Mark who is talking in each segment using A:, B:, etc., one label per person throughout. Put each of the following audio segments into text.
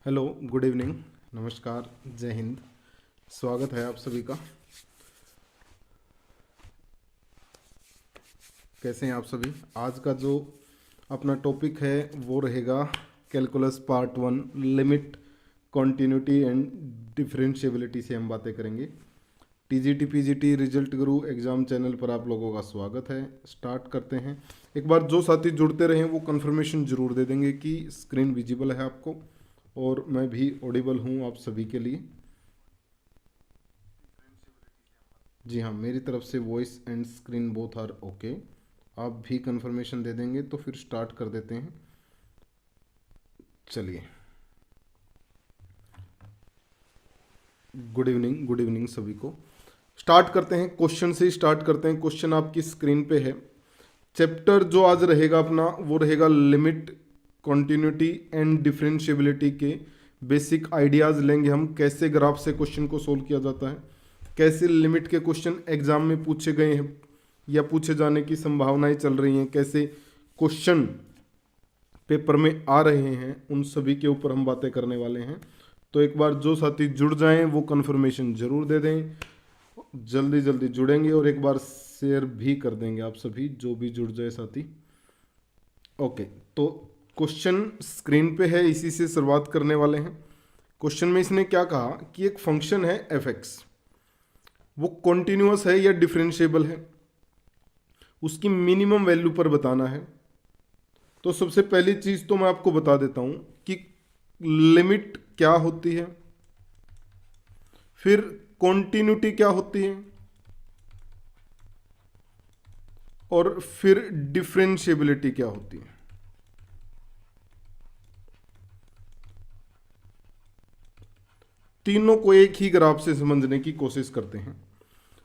A: Hello, good evening, नमस्कार, जय हिंद। स्वागत है आप सभी का। कैसे हैं आप सभी? आज का जो अपना टॉपिक है वो रहेगा calculus part 1, limit, continuity and differentiability से हम बातें करेंगे। टीजीटी पीजीटी रिजल्ट गुरु एग्ज़ाम चैनल पर आप लोगों का स्वागत है। स्टार्ट करते हैं। एक बार जो साथी जुड़ते रहे वो कंफर्मेशन ज़रूर दे देंगे कि स्क्रीन विजिबल है आपको और मैं भी ऑडिबल हूँ आप सभी के लिए। जी हाँ, मेरी तरफ से voice and screen both are okay. आप भी कंफर्मेशन दे देंगे तो फिर स्टार्ट कर देते हैं। चलिए, गुड इवनिंग सभी को। स्टार्ट करते हैं, क्वेश्चन से स्टार्ट करते हैं। क्वेश्चन आपकी स्क्रीन पे है। चैप्टर जो आज रहेगा अपना वो रहेगा लिमिट, कॉन्टिन्यूटी एंड डिफरेंशिएबिलिटी के बेसिक आइडियाज़ लेंगे हम। कैसे ग्राफ से क्वेश्चन को सोल्व किया जाता है, कैसे लिमिट के क्वेश्चन एग्जाम में पूछे गए हैं या पूछे जाने की संभावनाएं चल रही हैं, कैसे क्वेश्चन पेपर में आ रहे हैं, उन सभी के ऊपर हम बातें करने वाले हैं। तो एक बार जो साथी जुड़ जाएं वो कंफर्मेशन जरूर दे दें। जल्दी जल्दी जुड़ेंगे और एक बार शेयर भी कर देंगे आप सभी जो भी जुड़ जाए साथी। ओके, तो क्वेश्चन स्क्रीन पे है, इसी से शुरुआत करने वाले हैं। क्वेश्चन में इसने क्या कहा कि एक फंक्शन है एफ एक्स, वो कॉन्टिन्यूअस है या डिफरेंशिएबल है, उसकी मिनिमम वैल्यू पर बताना है। तो सबसे पहली चीज तो मैं आपको बता देता हूं कि लिमिट क्या होती है, फिर कॉन्टिन्यूटी क्या होती है और फिर डिफरेंशिएबिलिटी क्या होती है। तीनों को एक ही ग्राफ से समझने की कोशिश करते हैं।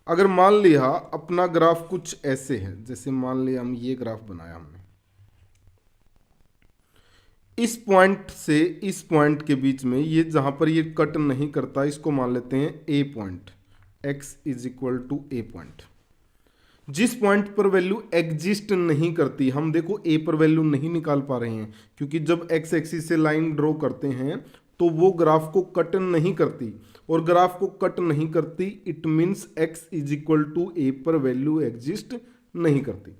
A: अगर मान लिया अपना ग्राफ कुछ ऐसे है, जैसे मान लिया हम ये ग्राफ बनाया हमने, इस पॉइंट से इस पॉइंट के बीच में ये जहां पर ये कट नहीं करता, इसको मान लेते हैं a point, x is equal to a point. जिस पॉइंट पर वैल्यू एग्जिस्ट नहीं करती, हम देखो ए पर वैल्यू नहीं निकाल पा रहे हैं क्योंकि जब एक्स एक्सिस से लाइन ड्रॉ करते हैं तो वो ग्राफ को कट नहीं करती, और ग्राफ को कट नहीं करती it means x is equal to a पर वैल्यू एग्जिस्ट नहीं करती।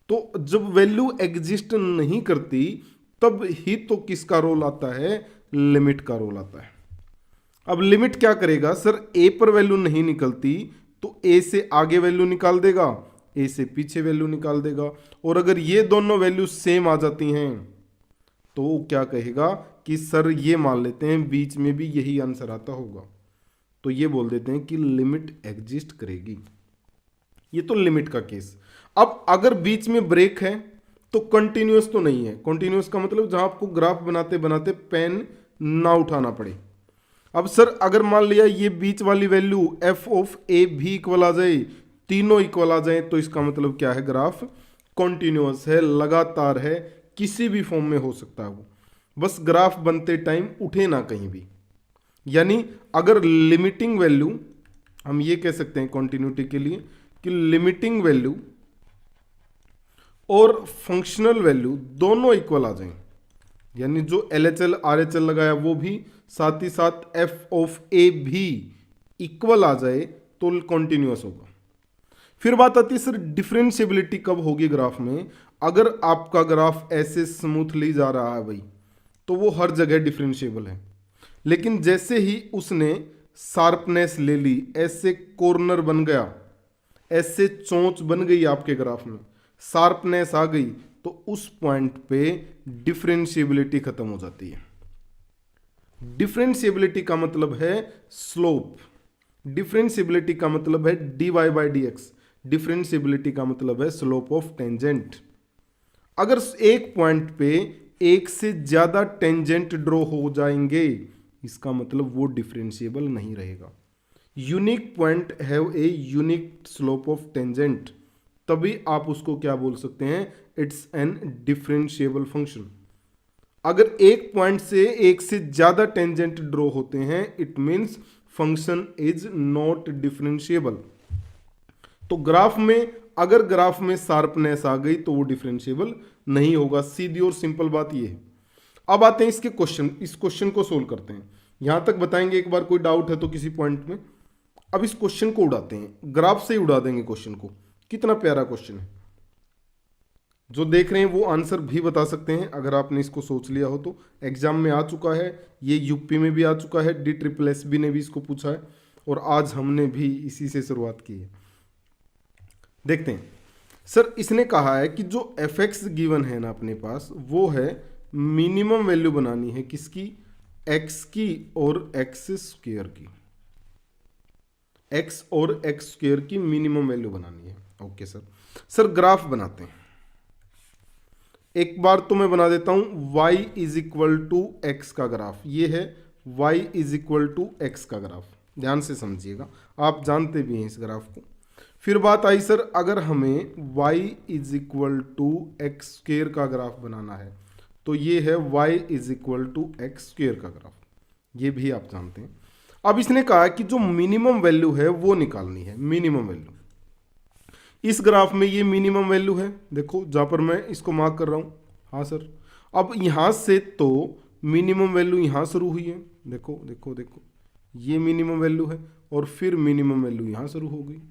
A: तो जब वैल्यू एग्जिस्ट नहीं करती तब ही तो किसका रोल आता है, लिमिट का रोल आता है। अब लिमिट क्या करेगा, सर ए पर वैल्यू नहीं निकलती तो ए से आगे वैल्यू निकाल देगा, ए से पीछे वैल्यू निकाल देगा, और अगर ये दोनों वैल्यू सेम आ जाती हैं तो वो क्या कहेगा कि सर ये मान लेते हैं बीच में भी यही आंसर आता होगा, तो ये बोल देते हैं कि लिमिट एग्जिस्ट करेगी। ये तो लिमिट का केस। अब अगर बीच में ब्रेक है तो कंटिन्यूअस तो नहीं है। कंटिन्यूअस का मतलब जहां आपको ग्राफ बनाते बनाते पेन ना उठाना पड़े। अब सर अगर मान लिया ये बीच वाली वैल्यू एफ ऑफ ए भी इक्वल आ जाए, तीनों इक्वल आ जाए, तो इसका मतलब क्या है, ग्राफ कॉन्टिन्यूअस है, लगातार है, किसी भी फॉर्म में हो सकता है वो, बस ग्राफ बनते टाइम उठे ना कहीं भी। यानी अगर लिमिटिंग वैल्यू, हम ये कह सकते हैं कॉन्टिन्यूटी के लिए कि लिमिटिंग वैल्यू और फंक्शनल वैल्यू दोनों इक्वल आ जाएं, यानी जो LHL RHL लगाया वो भी, साथ ही साथ एफ ऑफ ए भी इक्वल आ जाए तो कॉन्टिन्यूअस होगा। फिर बात आती है सर डिफरेंशिएबिलिटी कब होगी ग्राफ में। अगर आपका ग्राफ ऐसे स्मूथली जा रहा है भाई तो वो हर जगह डिफरेंशिएबल है, लेकिन जैसे ही उसने शार्पनेस ले ली, ऐसे कॉर्नर बन गया, ऐसे चोंच बन गई आपके ग्राफ में, शार्पनेस आ गई, तो उस पॉइंट पे डिफरेंशिएबिलिटी खत्म हो जाती है। डिफरेंशिएबिलिटी का मतलब है स्लोप, डिफरेंशिएबिलिटी का मतलब है dy by D x, differentiability का मतलब है स्लोप ऑफ टेंजेंट। अगर एक पॉइंट पे एक से ज्यादा टेंजेंट ड्रॉ हो जाएंगे, इसका मतलब वो डिफरेंशिएबल नहीं रहेगा। Unique point have a unique slope of tangent, तभी आप उसको क्या बोल सकते हैं, इट्स एन डिफरेंशिएबल फंक्शन। अगर एक पॉइंट से एक से ज्यादा टेंजेंट ड्रॉ होते हैं it means function is not differentiable. तो ग्राफ में अगर ग्राफ में शार्पनेस आ गई तो वो डिफरेंशिएबल नहीं होगा, सीधी और सिंपल बात ये है। अब आते हैं इसके क्वेश्चन, इस क्वेश्चन को सोल्व करते हैं। यहां तक बताएंगे, एक बार कोई डाउट है तो किसी पॉइंट में। अब इस क्वेश्चन को उड़ाते हैं, ग्राफ से ही उड़ा देंगे क्वेश्चन को। कितना प्यारा क्वेश्चन है, जो देख रहे हैं वो आंसर भी बता सकते हैं अगर आपने इसको सोच लिया हो तो। एग्जाम में आ चुका है, ये यूपी में भी आ चुका है, DSSB ने भी इसको पूछा है, और आज हमने भी इसी से शुरुआत की है। देखते हैं सर, इसने कहा है कि जो fx गिवन है ना अपने पास, वो है मिनिमम वैल्यू बनानी है किसकी, x की और x स्क्वायर की, x और x स्क्वायर की मिनिमम वैल्यू बनानी है। ओके सर, सर ग्राफ बनाते हैं। एक बार तो मैं बना देता हूं y is equal to x का ग्राफ, ये है y is equal to x का ग्राफ, ध्यान से समझिएगा, आप जानते भी हैं इस ग्राफ को। फिर बात आई सर, अगर हमें y is equal to x square का ग्राफ बनाना है तो ये है y is equal to x square का ग्राफ, ये भी आप जानते हैं। अब इसने कहा कि जो मिनिमम वैल्यू है वो निकालनी है, मिनिमम वैल्यू। इस ग्राफ में ये मिनिमम वैल्यू है, देखो जहां पर मैं इसको मार्क कर रहा हूं। हाँ सर, अब यहां से तो मिनिमम वैल्यू यहां शुरू हुई है, देखो देखो देखो, ये मिनिमम वैल्यू है, और फिर मिनिमम वैल्यू यहां शुरू हो गई।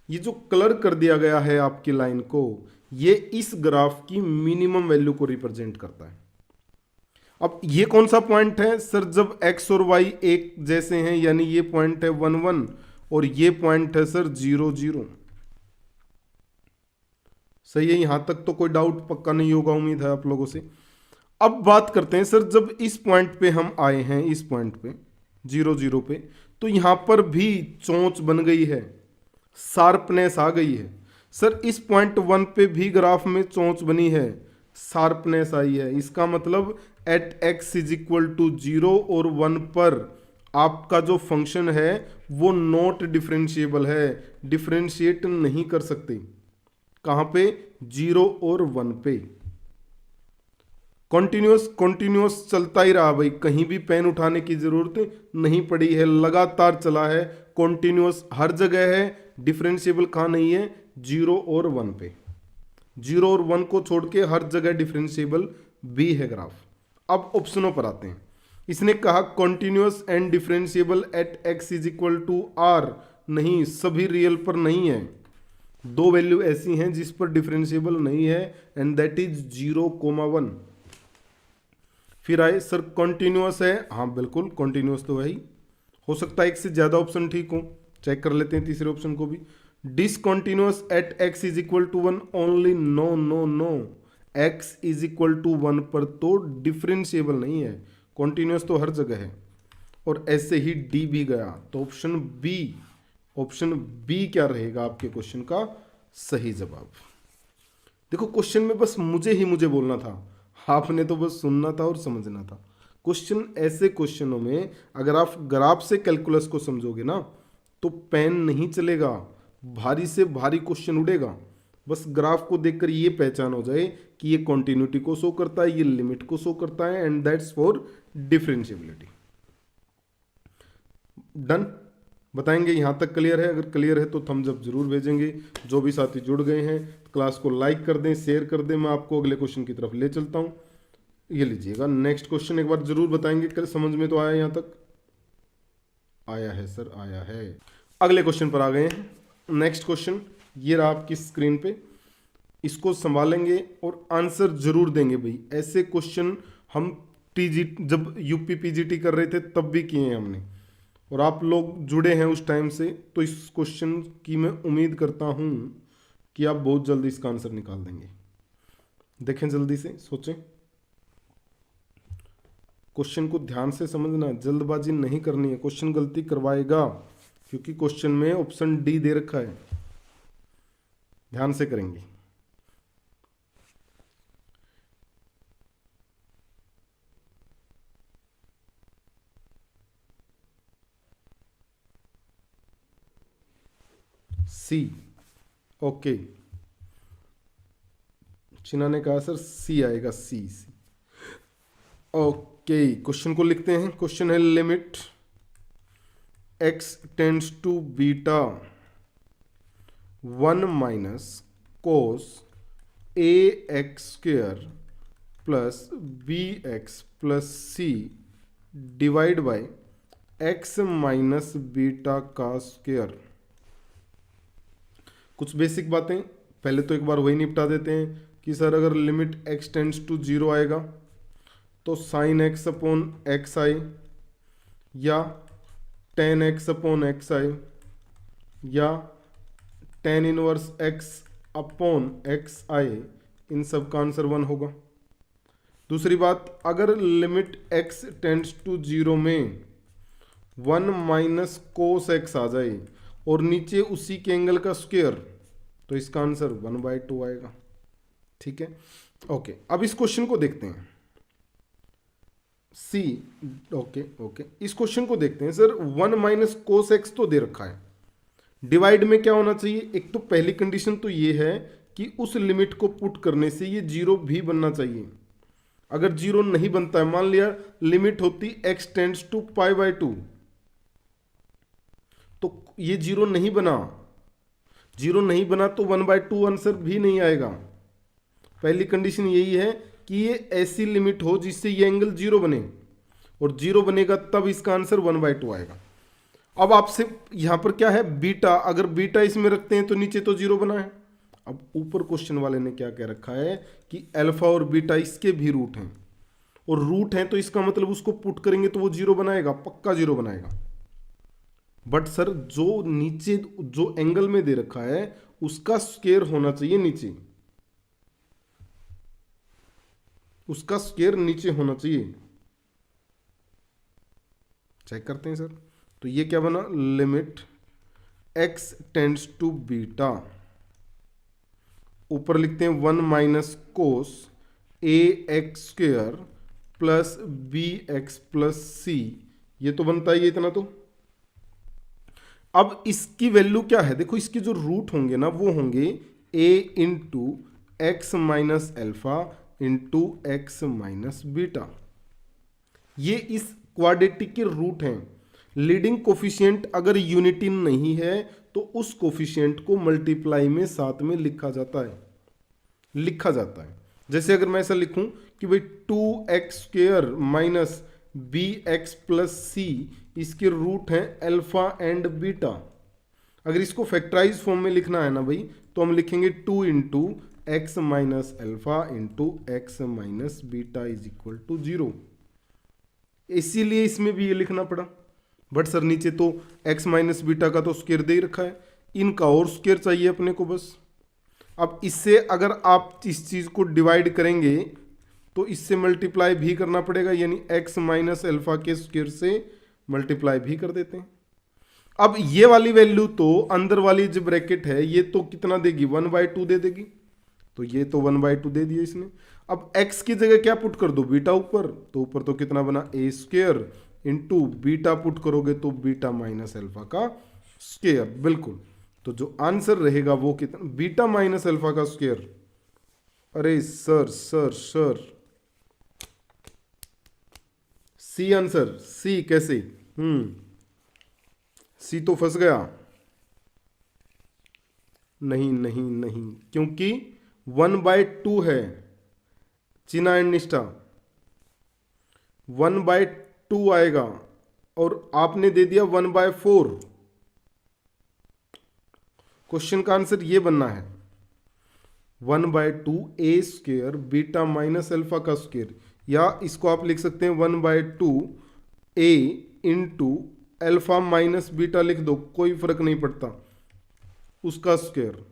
A: ये जो कलर कर दिया गया है आपकी लाइन को, ये इस ग्राफ की मिनिमम वैल्यू को रिप्रेजेंट करता है। अब ये कौन सा पॉइंट है सर, जब x और y एक जैसे हैं, यानी ये पॉइंट है 1 1 और ये पॉइंट है सर 0 0। सही है, यहां तक तो कोई डाउट पक्का नहीं होगा, उम्मीद है आप लोगों से। अब बात करते हैं सर, जब इस पॉइंट पे हम आए हैं, इस पॉइंट पे 0 0 पे, तो यहां पर भी चोंच बन गई है, शार्पनेस आ गई है। सर इस पॉइंट 1 पे भी ग्राफ में चोंच बनी है, शार्पनेस आई है। इसका मतलब at x is equal to 0 और 1 पर आपका जो फंक्शन है वो नॉट डिफरेंशिएबल है, डिफरेंशिएट नहीं कर सकते। कहां पे, 0 और 1 पे। कॉन्टिन्यूस चलता ही रहा भाई, कहीं भी पेन उठाने की जरूरत नहीं पड़ी है, लगातार चला है, कॉन्टिन्यूस हर जगह है। डिफरेंशिएबल कहां नहीं है, 0 और 1 पे। 0 और 1 को छोड़ के हर जगह डिफरेंशिएबल भी है ग्राफ। अब ऑप्शनों पर आते हैं। इसने कहा continuous and differentiable at x is equal to r, नहीं, सभी रियल पर नहीं है। दो वैल्यू ऐसी हैं जिस पर डिफरेंशिएबल नहीं है, एंड दैट इज 0, 1। फिर आए सर कॉन्टिन्यूस है, हाँ बिल्कुल कॉन्टिन्यूस तो है ही, हो सकता है एक से ज्यादा ऑप्शन ठीक हो, चेक कर लेते हैं तीसरे ऑप्शन को भी। Discontinuous at x is equal to 1 only, no no no, x is equal to 1 पर तो डिफरेंशिएबल नहीं है, कॉन्टिन्यूस तो हर जगह है। और ऐसे ही डी भी गया, तो ऑप्शन बी क्या रहेगा आपके क्वेश्चन का सही जवाब। देखो क्वेश्चन में बस मुझे बोलना था, आपने तो बस सुनना था और समझना था। क्वेश्चन, ऐसे क्वेश्चनों में अगर आप ग्राफ से कैलकुलस को समझोगे ना तो पेन नहीं चलेगा, भारी से भारी क्वेश्चन उड़ेगा। बस ग्राफ को देखकर ये पहचान हो जाए कि ये कॉन्टिन्यूटी को शो करता है, ये लिमिट को शो करता है, and that's for differentiability. Done, बताएंगे यहां तक क्लियर है? अगर क्लियर है तो थम्स अप जरूर भेजेंगे। जो भी साथी जुड़ गए हैं क्लास को लाइक कर दें, शेयर कर दें। मैं आपको अगले क्वेश्चन की तरफ ले चलता हूं। ये लीजिएगा नेक्स्ट क्वेश्चन, एक बार जरूर बताएंगे कल समझ में तो आया, यहां तक आया है सर, आया है। अगले क्वेश्चन पर आ गए हैं। नेक्स्ट क्वेश्चन ये रहा आपकी स्क्रीन पे, इसको संभालेंगे और आंसर जरूर देंगे भाई। ऐसे क्वेश्चन हम जब यूपी पीजीटी कर रहे थे तब भी किए हैं हमने, और आप लोग जुड़े हैं उस टाइम से, तो इस क्वेश्चन की मैं उम्मीद करता हूं कि आप बहुत जल्दी इसका आंसर निकाल देंगे। देखें जल्दी से, सोचें, क्वेश्चन को ध्यान से समझना, जल्दबाजी नहीं करनी है, क्वेश्चन गलती करवाएगा, क्योंकि क्वेश्चन में ऑप्शन डी दे रखा है। ध्यान से करेंगे। सी, ओके, चिना ने कहा सर सी आएगा, सी। ओके, क्वेश्चन को लिखते हैं। क्वेश्चन है limit x tends to beta 1 minus cos ax square plus b x plus c divide by x minus beta का स्क्वायर। कुछ बेसिक बातें पहले तो एक बार वही निपटा देते हैं कि सर अगर limit x tends to zero आएगा तो साइन एक्स अपॉन एक्स आई, या टेन एक्स अपॉन एक्स आई, या tan inverse x upon x आई, इन सब का आंसर 1 होगा। दूसरी बात, अगर limit x tends to zero में 1 माइनस कोस एक्स आ जाए और नीचे उसी के एंगल का स्क्वायर, तो इसका आंसर 1/2 आएगा। ठीक है, ओके। अब इस क्वेश्चन को देखते हैं सी। ओके, इस क्वेश्चन को देखते हैं। सर 1 माइनस कोस एक्स तो दे रखा है, डिवाइड में क्या होना चाहिए? एक तो पहली कंडीशन तो ये है कि उस लिमिट को पुट करने से ये जीरो भी बनना चाहिए। अगर जीरो नहीं बनता है, मान लिया लिमिट होती एक्स टेंड्स टू π/2, तो ये जीरो नहीं बना, जीरो नहीं बना तो 1/2 आंसर भी नहीं आएगा। पहली कंडीशन यही है कि ये ऐसी लिमिट हो जिससे ये एंगल जीरो बने, और जीरो बनेगा तब इसका आंसर 1/2 आएगा। अब आपसे यहां पर क्या है, बीटा, अगर बीटा इसमें रखते हैं तो नीचे तो जीरो बना है। अब ऊपर क्वेश्चन वाले ने क्या कह रखा है कि अल्फा और बीटा इसके भी रूट हैं, और रूट हैं तो इसका मतलब उसको पुट करेंगे तो वो जीरो बनाएगा, पक्का जीरो बनाएगा। बट सर जो नीचे जो एंगल में दे रखा है उसका स्क्वायर होना चाहिए नीचे, उसका स्क्वायर नीचे होना चाहिए। चेक करते हैं सर, तो ये क्या बना, limit x tends to beta, ऊपर लिखते हैं 1 minus cos a x square plus b x plus c, ये तो बनता है ये इतना। तो अब इसकी वैल्यू क्या है, देखो इसके जो रूट होंगे ना वो होंगे a into x minus alpha into x minus beta. ये इस क्वाड्रेटिक के रूट हैं। लीडिंग कोफिशिएंट अगर यूनिटी नहीं है तो उस कोफिशिएंट को मल्टीप्लाई में साथ में लिखा जाता है। जैसे अगर मैं ऐसा लिखूं कि भाई 2x square minus b x plus c, इसके रूट हैं अल्फा एंड बीटा। अगर इसको फैक्टराइज फॉर्म में लिखना है ना भाई, तो हम लिखेंगे 2 into x minus alpha into x minus beta is equal to 0। इसीलिए इसमें भी ये लिखना पड़ा। बट सर नीचे तो x माइनस बीटा का तो स्क्वायर दे ही रखा है, इनका और स्क्वायर चाहिए अपने को बस। अब इससे अगर आप इस चीज को डिवाइड करेंगे तो इससे मल्टीप्लाई भी करना पड़ेगा, यानी x माइनस एल्फा के स्क्वायर से मल्टीप्लाई भी कर देते हैं। अब ये वाली वैल्यू तो अंदर वाली जो ब्रैकेट है ये तो कितना देगी, 1/2 दे देगी, तो ये तो 1/2 दे दिया इसने। अब x की जगह क्या पुट कर दो, बीटा ऊपर, तो ऊपर तो कितना बना a square into beta put करोगे तो बीटा माइनस एल्फा का स्क्वायर, बिल्कुल। तो जो आंसर रहेगा वो कितना, बीटा माइनस एल्फा का स्क्वायर। अरे sir sir sir, c answer, c कैसे, सी तो फंस गया। नहीं नहीं नहीं, क्योंकि 1/2 है चीना एंड निष्ठा, 1/2 आएगा और आपने दे दिया 1/4। क्वेश्चन का आंसर ये बनना है 1/2 ए स्क्वायर बीटा माइनस एल्फा का स्क्वायर, या इसको आप लिख सकते हैं 1/2 ए इंटू एल्फा माइनस बीटा लिख दो, कोई फर्क नहीं पड़ता, उसका स्क्वायर।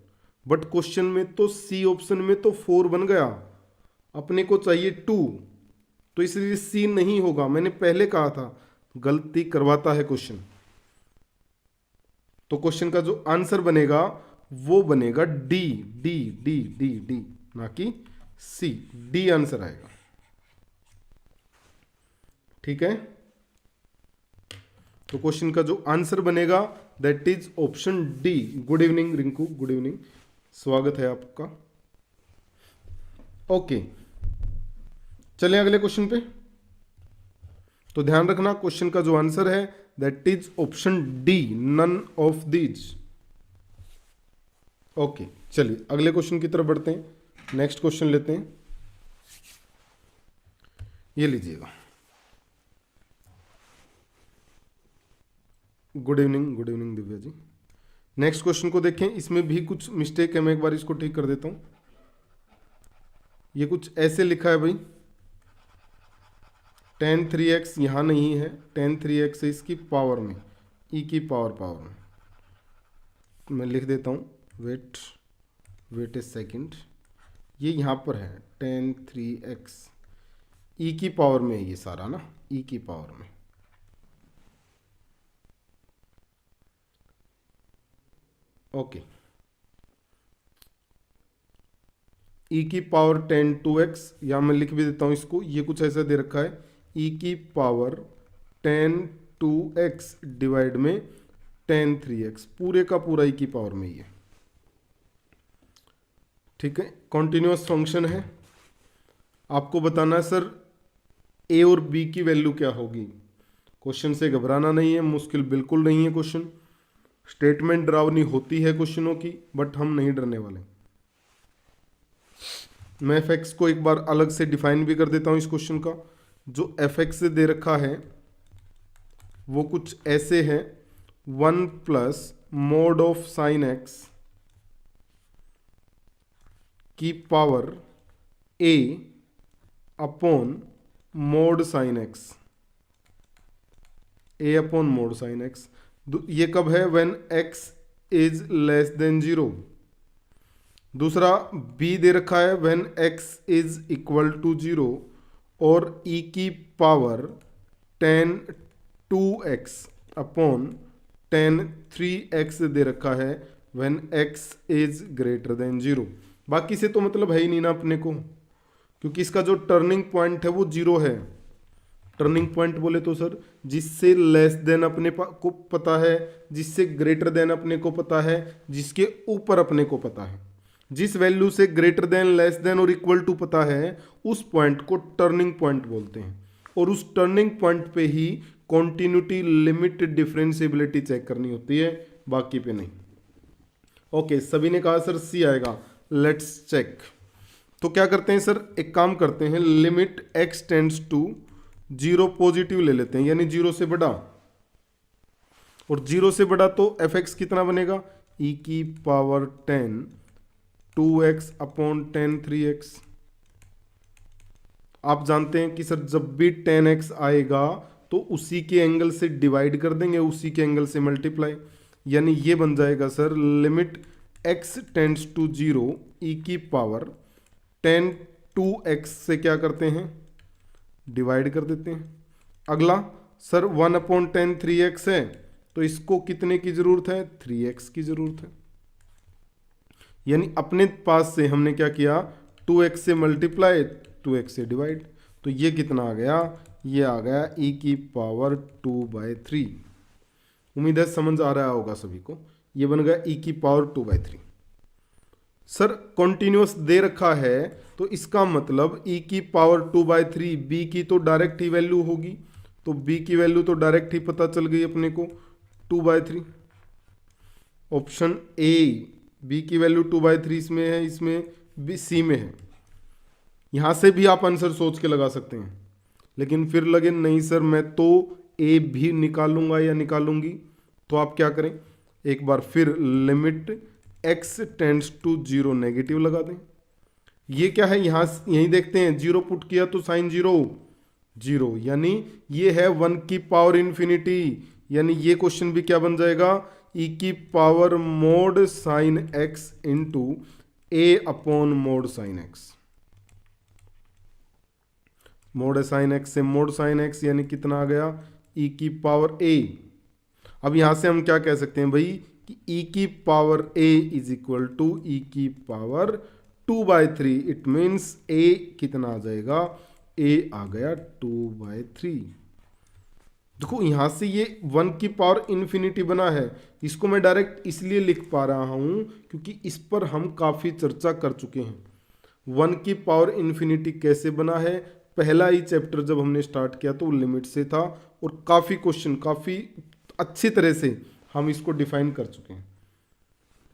A: बट क्वेश्चन में तो सी ऑप्शन में तो 4 बन गया, अपने को चाहिए 2, तो इसलिए सी नहीं होगा। मैंने पहले कहा था गलती करवाता है क्वेश्चन। तो क्वेश्चन का जो आंसर बनेगा वो बनेगा D D D D D, ना कि सी। डी आंसर आएगा, ठीक है। तो क्वेश्चन का जो आंसर बनेगा that is option D. Good evening Rinku, good evening, स्वागत है आपका। ओके, चलें अगले क्वेश्चन पे। तो ध्यान रखना क्वेश्चन का जो आंसर है that is option D, none of these. Okay, चलिए अगले क्वेश्चन की तरफ बढ़ते हैं, नेक्स्ट क्वेश्चन लेते हैं। ये लीजिएगा। Good evening Divya ji. Next question को देखें, इसमें भी कुछ मिस्टेक है, मैं एक बार इसको ठीक कर देता हूं। ये कुछ ऐसे लिखा है भाई, tan 3x यहाँ नहीं है, tan 3x है इसकी पावर में, e की पावर में। मैं लिख देता हूँ, वेट ए सेकंड, ये यहाँ पर है tan 3x, e की पावर में है ये सारा ना, e की पावर में। ओके, e की पावर tan 2x, या मैं लिख भी देता हूँ इसको, ये कुछ ऐसा दे रखा है, e की पावर tan 2x डिवाइड में tan 3x, पूरे का पूरा e की पावर में ही है। ठीक है, कॉन्टिन्यूअस फंक्शन है। आपको बताना है सर a और b की वैल्यू क्या होगी। क्वेश्चन से घबराना नहीं है, मुश्किल बिल्कुल नहीं है क्वेश्चन, स्टेटमेंट डरावनी होती है क्वेश्चनों की, बट हम नहीं डरने वाले। मैं एफ एक्स को एक बार अलग से डिफाइन भी कर देता हूं इस क्वेश्चन का। जो एफ एक्स से दे रखा है वो कुछ ऐसे है, 1 plus mod of sine x की power a upon mod sine x, a upon mod sine x. ये कब है, when x is less than 0। दूसरा b दे रखा है when x is equal to 0, और e की power tan 2x upon tan 3x दे रखा है when x is greater than 0। बाकी से तो मतलब है ही नहीं ना अपने को, क्योंकि इसका जो टर्निंग पॉइंट है वो 0 है। टर्निंग पॉइंट बोले तो सर जिससे लेस देन अपने को पता है, जिससे ग्रेटर देन अपने को पता है, जिसके ऊपर अपने को पता है। जिस वैल्यू से ग्रेटर देन, लेस देन और इक्वल टू पता है, उस पॉइंट को टर्निंग पॉइंट बोलते हैं, और उस टर्निंग पॉइंट पे ही कॉन्टिन्यूटी, लिमिट, डिफरेंशिएबिलिटी चेक करनी होती है, बाकी पे नहीं। ओके, सभी ने कहा सर सी आएगा, लेट्स चेक। तो क्या करते हैं सर, एक काम करते हैं, limit x tends to 0 positive ले लेते हैं, यानी 0 से बड़ा, और 0 से बड़ा तो एफ एक्स कितना बनेगा, e की power 10 2x upon tan 3x। आप जानते हैं कि सर जब भी tan x आएगा तो उसी के एंगल से डिवाइड कर देंगे, उसी के एंगल से मल्टीप्लाई, यानी ये बन जाएगा sir limit x tends to 0 e की पावर tan 2x से क्या करते हैं, डिवाइड कर देते हैं। अगला सर 1 अपॉन tan 3x है, तो इसको कितने की जरूरत है, 3x की जरूरत है। यानी अपने पास से हमने क्या किया, 2x से मल्टीप्लाई, 2x से डिवाइड, तो ये कितना आ गया, ये आ गया e की पावर 2/3। उम्मीद है समझ आ रहा होगा सभी को, ये बन गया e की पावर 2/3। सर कॉन्टिन्यूअस दे रखा है, तो इसका मतलब e की पावर 2/3, b की तो डायरेक्ट ही वैल्यू होगी, तो b की वैल्यू तो डायरेक्ट ही पता चल गई अपने को, 2/3। ऑप्शन ए, b की वैल्यू 2/3 इसमें है, इसमें भी सी में है। यहां से भी आप आंसर सोच के लगा सकते हैं, लेकिन फिर लगे नहीं सर मैं तो ए भी निकालूंगा या निकालूंगी, तो आप क्या करें, एक बार फिर limit x tends to 0 negative लगा दें। ये क्या है, यहीं देखते हैं, 0 पुट किया तो साइन 0, यानी ये है 1 की पावर इन्फिनिटी, यानी ये क्वेश्चन भी क्या बन जाएगा, e की power mod sine x into a upon mod sine x। Mod sine x से मोड साइन x, यानी कितना आ गया, e की पावर a। अब यहां से हम क्या कह सकते हैं भाई, कि e की power a is equal to e की पावर 2/3। इट मीन्स a कितना आ जाएगा, a आ गया 2/3। देखो यहां से ये 1 की पावर इन्फिनिटी बना है, इसको मैं डायरेक्ट इसलिए लिख पा रहा हूं क्योंकि इस पर हम काफी चर्चा कर चुके हैं। 1 की पावर इन्फिनिटी कैसे बना है, पहला ही चैप्टर जब हमने स्टार्ट किया तो लिमिट से था, और काफी क्वेश्चन काफी अच्छी तरह से हम इसको डिफाइन कर चुके हैं।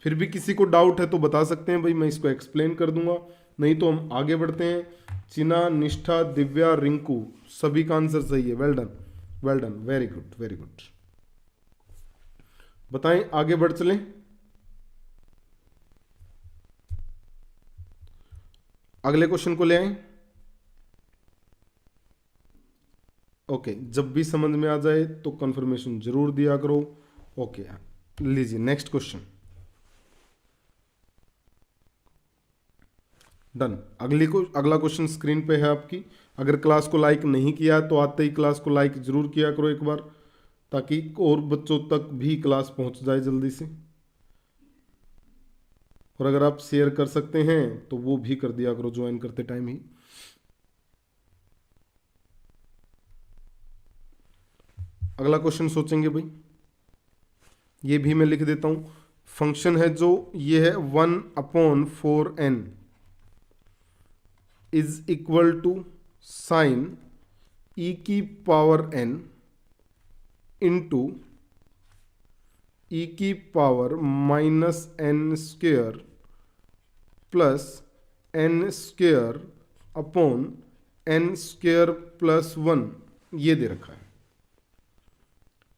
A: फिर भी किसी को डाउट है तो बता सकते हैं भाई, मैं इसको एक्सप्लेन कर दूंगा, नहीं तो हम आगे बढ़ते हैं। चिना, निष्ठा, दिव्या, रिंकू, सभी का आंसर सही है। Well done, well done, very good, very good. बताएं, आगे बढ़ चलें। अगले क्वेश्चन को ले आए। ओके, जब भी समझ में आ जाए तो कंफर्मेशन जरूर दिया करो। ओके, लीजिए नेक्स्ट क्वेश्चन। डन। अगला क्वेश्चन स्क्रीन पे है आपकी। अगर क्लास को लाइक नहीं किया तो आते ही क्लास को लाइक जरूर किया करो एक बार, ताकि और बच्चों तक भी क्लास पहुंच जाए जल्दी से। और अगर आप शेयर कर सकते हैं तो वो भी कर दिया करो ज्वाइन करते टाइम ही। अगला क्वेश्चन सोचेंगे भाई, ये भी मैं लिख देता हूं। फंक्शन है जो ये है 1/4n is equal to sine e की पावर n इंटू e की power -n² plus n² upon n² plus 1, ये दे रखा है।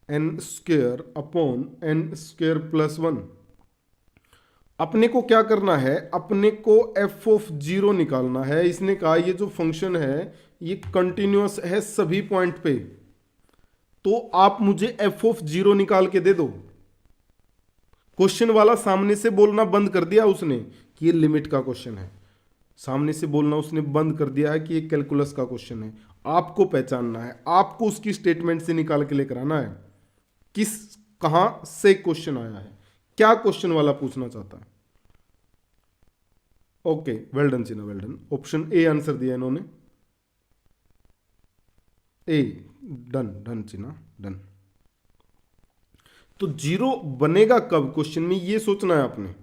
A: n² upon n² plus 1। अपने को क्या करना है, अपने को f(0) निकालना है। इसने कहा ये जो फंक्शन है ये कंटिन्यूअस है सभी पॉइंट पे, तो आप मुझे f(0) निकाल के दे दो। क्वेश्चन वाला सामने से बोलना बंद कर दिया उसने कि ये लिमिट का क्वेश्चन है। सामने से बोलना उसने बंद कर दिया है कि ये कैलकुलस का क्वेश्चन है। आपको पहचानना है, आपको उसकी स्टेटमेंट से निकाल के लेकर आना है किस कहां से क्वेश्चन आया है, क्या क्वेश्चन वाला पूछना चाहता है। Okay, well done Chinna, well done. Option a answer दिया इन्होंने, a. Done done Chinna, done. तो 0 बनेगा कब क्वेश्चन में, ये सोचना है आपने।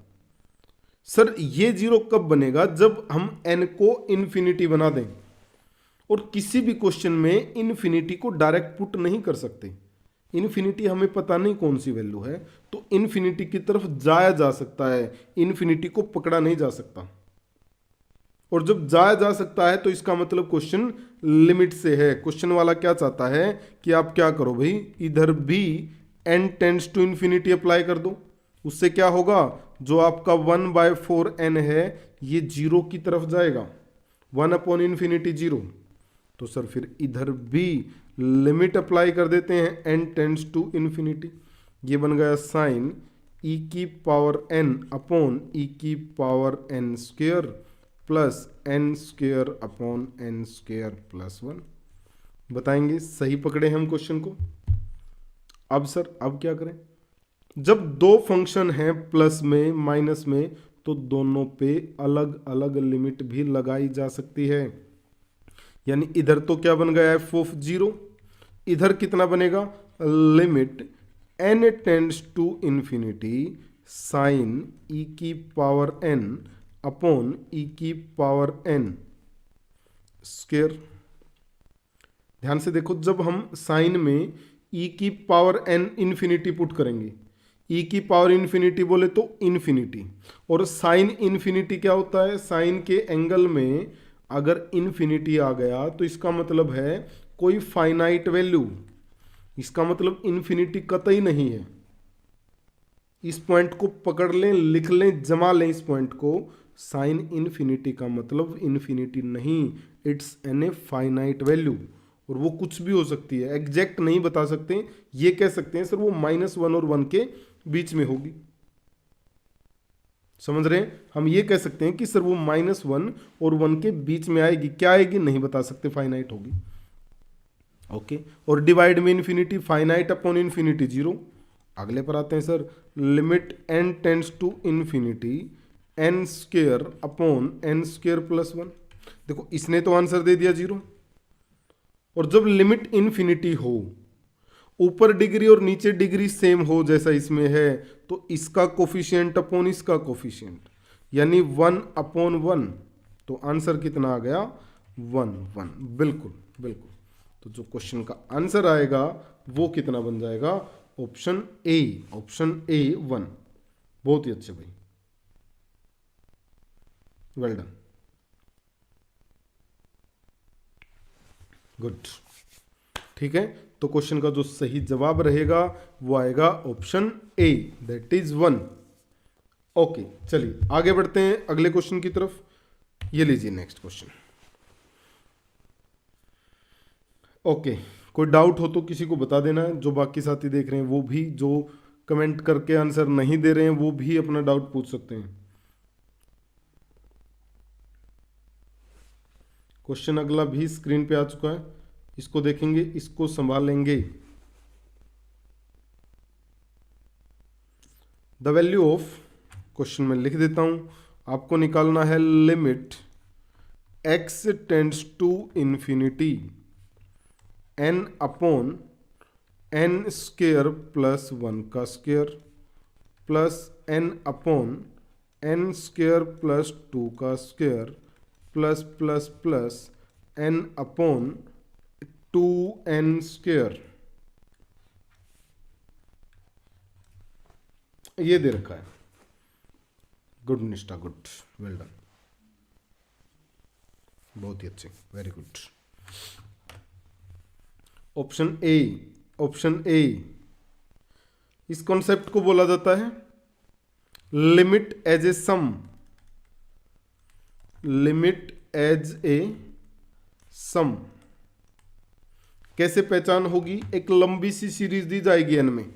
A: सर ये 0 कब बनेगा, जब हम n को इन्फिनिटी बना दें। और किसी भी क्वेश्चन में इन्फिनिटी को डायरेक्ट पुट नहीं कर सकते। इन्फिनिटी हमें पता नहीं कौन सी वैल्यू है, तो इन्फिनिटी की तरफ जाया जा सकता है, इन्फिनिटी को पकड़ा नहीं जा सकता। और जब जाया जा सकता है तो इसका मतलब क्वेश्चन लिमिट से है। क्वेश्चन वाला क्या चाहता है कि आप क्या करो भाई, इधर भी n tends to infinity apply कर दो। उससे क्या होगा, जो आपका 1/4n है ये 0 की तरफ जाएगा, 1/∞ 0। तो सर फिर इधर भी लिमिट अप्लाई कर देते हैं, n टेंड्स टू इन्फिनिटी। ये बन गया साइन e की पावर n अपॉन e की power n² plus n² upon n² plus 1। बताएंगे सही पकड़े हम क्वेश्चन को। अब सर अब क्या करें, जब दो फंक्शन हैं प्लस में माइनस में, तो दोनों पे अलग अलग लिमिट भी लगाई जा सकती है। यानी इधर तो क्या बन गया f(0), इधर कितना बनेगा, limit n tends to infinity sine e की पावर n अपॉन e की पावर n²। ध्यान से देखो, जब हम साइन में e की पावर n इन्फिनिटी पुट करेंगे, e की पावर इन्फिनिटी बोले तो इन्फिनिटी, और साइन इन्फिनिटी क्या होता है, साइन के एंगल में अगर इन्फिनिटी आ गया तो इसका मतलब है कोई फाइनाइट वैल्यू, इसका मतलब इन्फिनिटी कतई नहीं है। इस पॉइंट को पकड़ लें, लिख लें, जमा लें इस पॉइंट को। साइन इन्फिनिटी का मतलब इन्फिनिटी नहीं, it's an a finite value. और वो कुछ भी हो सकती है, एग्जैक्ट नहीं बता सकते। ये कह सकते हैं सर वो -1 और 1 के बीच में होगी। समझ रहे हैं, हम ये कह सकते हैं कि सर वो -1 और 1 के बीच में आएगी। क्या आएगी नहीं बता सकते, फाइनाइट होगी। ओके, और डिवाइड में इन्फिनिटी, फाइनाइट अपॉन इन्फिनिटी 0। अगले पर आते हैं sir, limit n tends to infinity n² upon n² plus 1। देखो इसने तो आंसर दे दिया 0। और जब लिमिट इन्फिनिटी हो, ऊपर डिग्री और नीचे डिग्री सेम हो जैसा इसमें है, तो इसका कोफिशिएंट अपॉन इसका कोफिशिएंट, यानी 1/1। तो आंसर कितना आ गया, 1 बिल्कुल बिल्कुल। तो जो क्वेश्चन का आंसर आएगा वो कितना बन जाएगा, ऑप्शन ए, ऑप्शन ए 1। बहुत ही अच्छे भाई, वेल डन। गुड, ठीक है। तो क्वेश्चन का जो सही जवाब रहेगा वो आएगा option A, that is 1। Okay, चलिए आगे बढ़ते हैं अगले क्वेश्चन की तरफ। ये लीजिए नेक्स्ट क्वेश्चन। ओके, कोई डाउट हो तो किसी को बता देना है। जो बाकी साथी देख रहे हैं वो भी, जो कमेंट करके आंसर नहीं दे रहे हैं वो भी अपना डाउट पूछ सकते हैं। क्वेश्चन अगला भी स्क्रीन पे आ चुका है, इसको देखेंगे, इसको संभालेंगे। द वैल्यू ऑफ, क्वेश्चन में लिख देता हूं, आपको निकालना है limit x tends to infinity n upon n square plus 1 का square plus n upon n square plus 2 का square plus plus plus n upon 2n square, ये दे रखा है। गुड निष्ठा, गुड, वेल डन, बहुत ही अच्छे, very good. Option a, option a, इस कॉन्सेप्ट को बोला जाता है limit as a sum, limit as a sum. कैसे पहचान होगी? एक लंबी सी सीरीज दी जाएगी एन में,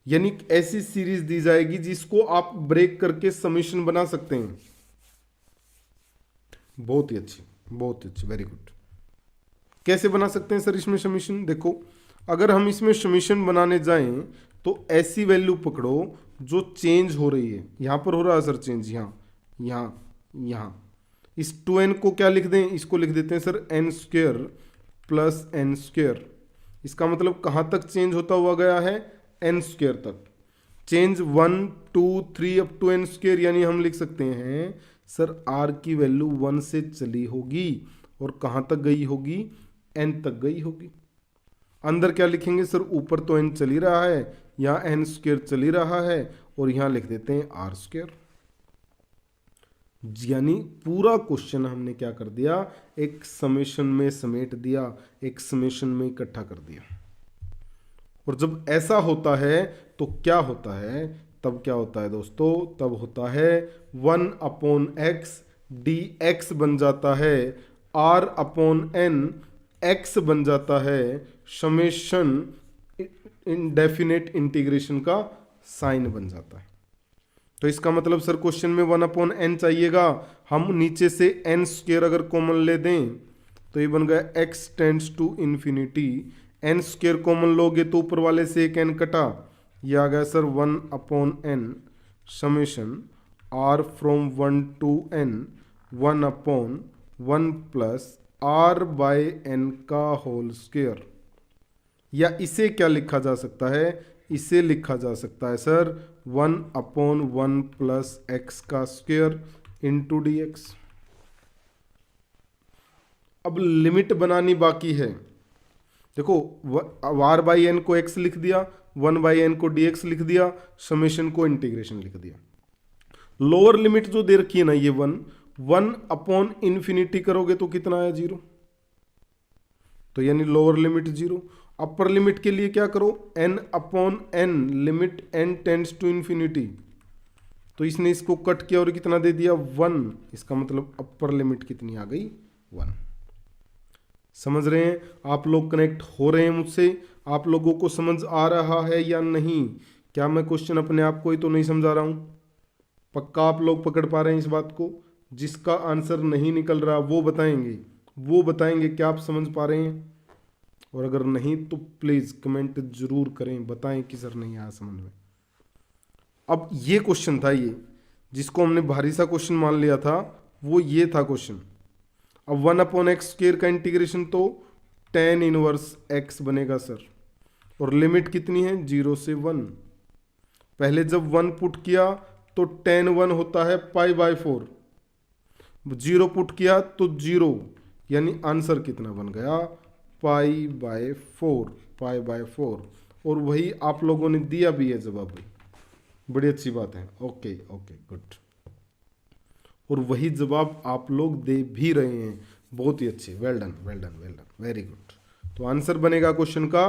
A: यानी ऐसी सीरीज दी जाएगी जिसको आप ब्रेक करके समीशन बना सकते हैं। बहुत ही अच्छी, बहुत ही अच्छी, वेरी गुड। कैसे बना सकते हैं सर इसमें समीशन? देखो, अगर हम इसमें समीशन बनाने जाएं तो ऐसी वैल्यू पकड़ो जो चेंज हो रही है। यहां पर हो रहा है सर चेंज, यहां यहां। इस 2n को क्या लिख दें? इसको लिख देते हैं sir n square plus n square. इसका मतलब कहां तक चेंज होता हुआ गया है? n स्क्वेयर तक। Change 1 2 3 up to n square, यानी हम लिख सकते हैं सर r की वैल्यू 1 से चली होगी और कहां तक गई होगी? n तक गई होगी। अंदर क्या लिखेंगे सर? ऊपर तो n चली रहा है, यहां n स्क्वेयर चली रहा है और यहां लिख देते हैं r स्क्वेयर। यानी पूरा क्वेश्चन हमने क्या कर दिया? एक समेशन में समेट दिया, एक समेशन में इकट्ठा कर दिया। और जब ऐसा होता है तो क्या होता है? तब क्या होता है दोस्तों? तब होता है 1 अपॉन एक्स dx बन जाता है, r अपॉन n x बन जाता है, समेशन इंडेफिनेट इंटीग्रेशन का साइन बन जाता है। तो इसका मतलब सर क्वेश्चन में 1 अपॉन n चाहिएगा, हम नीचे से n स्क्वेयर अगर कॉमन ले दें तो ये बन गया x tends to infinity. n square common लोगे तो ऊपर वाले से एक n कटा, ये आ गया sir 1 upon n summation r from 1 to n 1 upon 1 plus r by n का होल स्क्वेयर। या इसे क्या लिखा जा सकता है? इसे लिखा जा सकता है सर 1 अपॉन 1 प्लस एक्स का स्क्वेयर इंटू डी एक्स। अब लिमिट बनानी बाकी है। देखो, आर बाई एन को एक्स लिख दिया, 1 बाई एन को डी एक्स लिख दिया, समेशन को इंटीग्रेशन लिख दिया। लोअर लिमिट जो दे रखी है ना, ये 1 अपॉन इन्फिनिटी करोगे तो कितना आया? 0। तो यानी लोअर लिमिट 0। अपर लिमिट के लिए क्या करो? n upon n, limit n tends to infinity. तो इसने इसको कट किया और कितना दे दिया? 1। इसका मतलब अपर लिमिट कितनी आ गई? 1। समझ रहे हैं आप लोग? कनेक्ट हो रहे हैं मुझसे? आप लोगों को समझ आ रहा है या नहीं? क्या मैं क्वेश्चन अपने आप को ही तो नहीं समझा रहा हूं? पक्का आप लोग पकड़ पा रहे हैं इस बात को? जिसका आंसर नहीं निकल रहा वो बताएंगे क्या आप समझ पा रहे हैं। और अगर नहीं तो प्लीज कमेंट जरूर करें, बताएं कि सर नहीं आया समझ में। अब ये क्वेश्चन था, ये जिसको हमने भारी सा क्वेश्चन मान लिया था, वो ये था क्वेश्चन। अब 1 अपॉन एक्स स्क्वेयर का इंटीग्रेशन तो tan इनवर्स x बनेगा सर, और लिमिट कितनी है? 0 से 1। पहले जब 1 पुट किया तो tan 1 होता है π/4, 0 पुट किया तो 0, यानी आंसर कितना बन गया? π/4। और वही आप लोगों ने दिया भी है जवाब भी, बड़ी अच्छी बात है। Okay good. और वही जवाब आप लोग दे भी रहे हैं। बहुत ही अच्छे, well done well done well done, very good. तो आंसर बनेगा क्वेश्चन का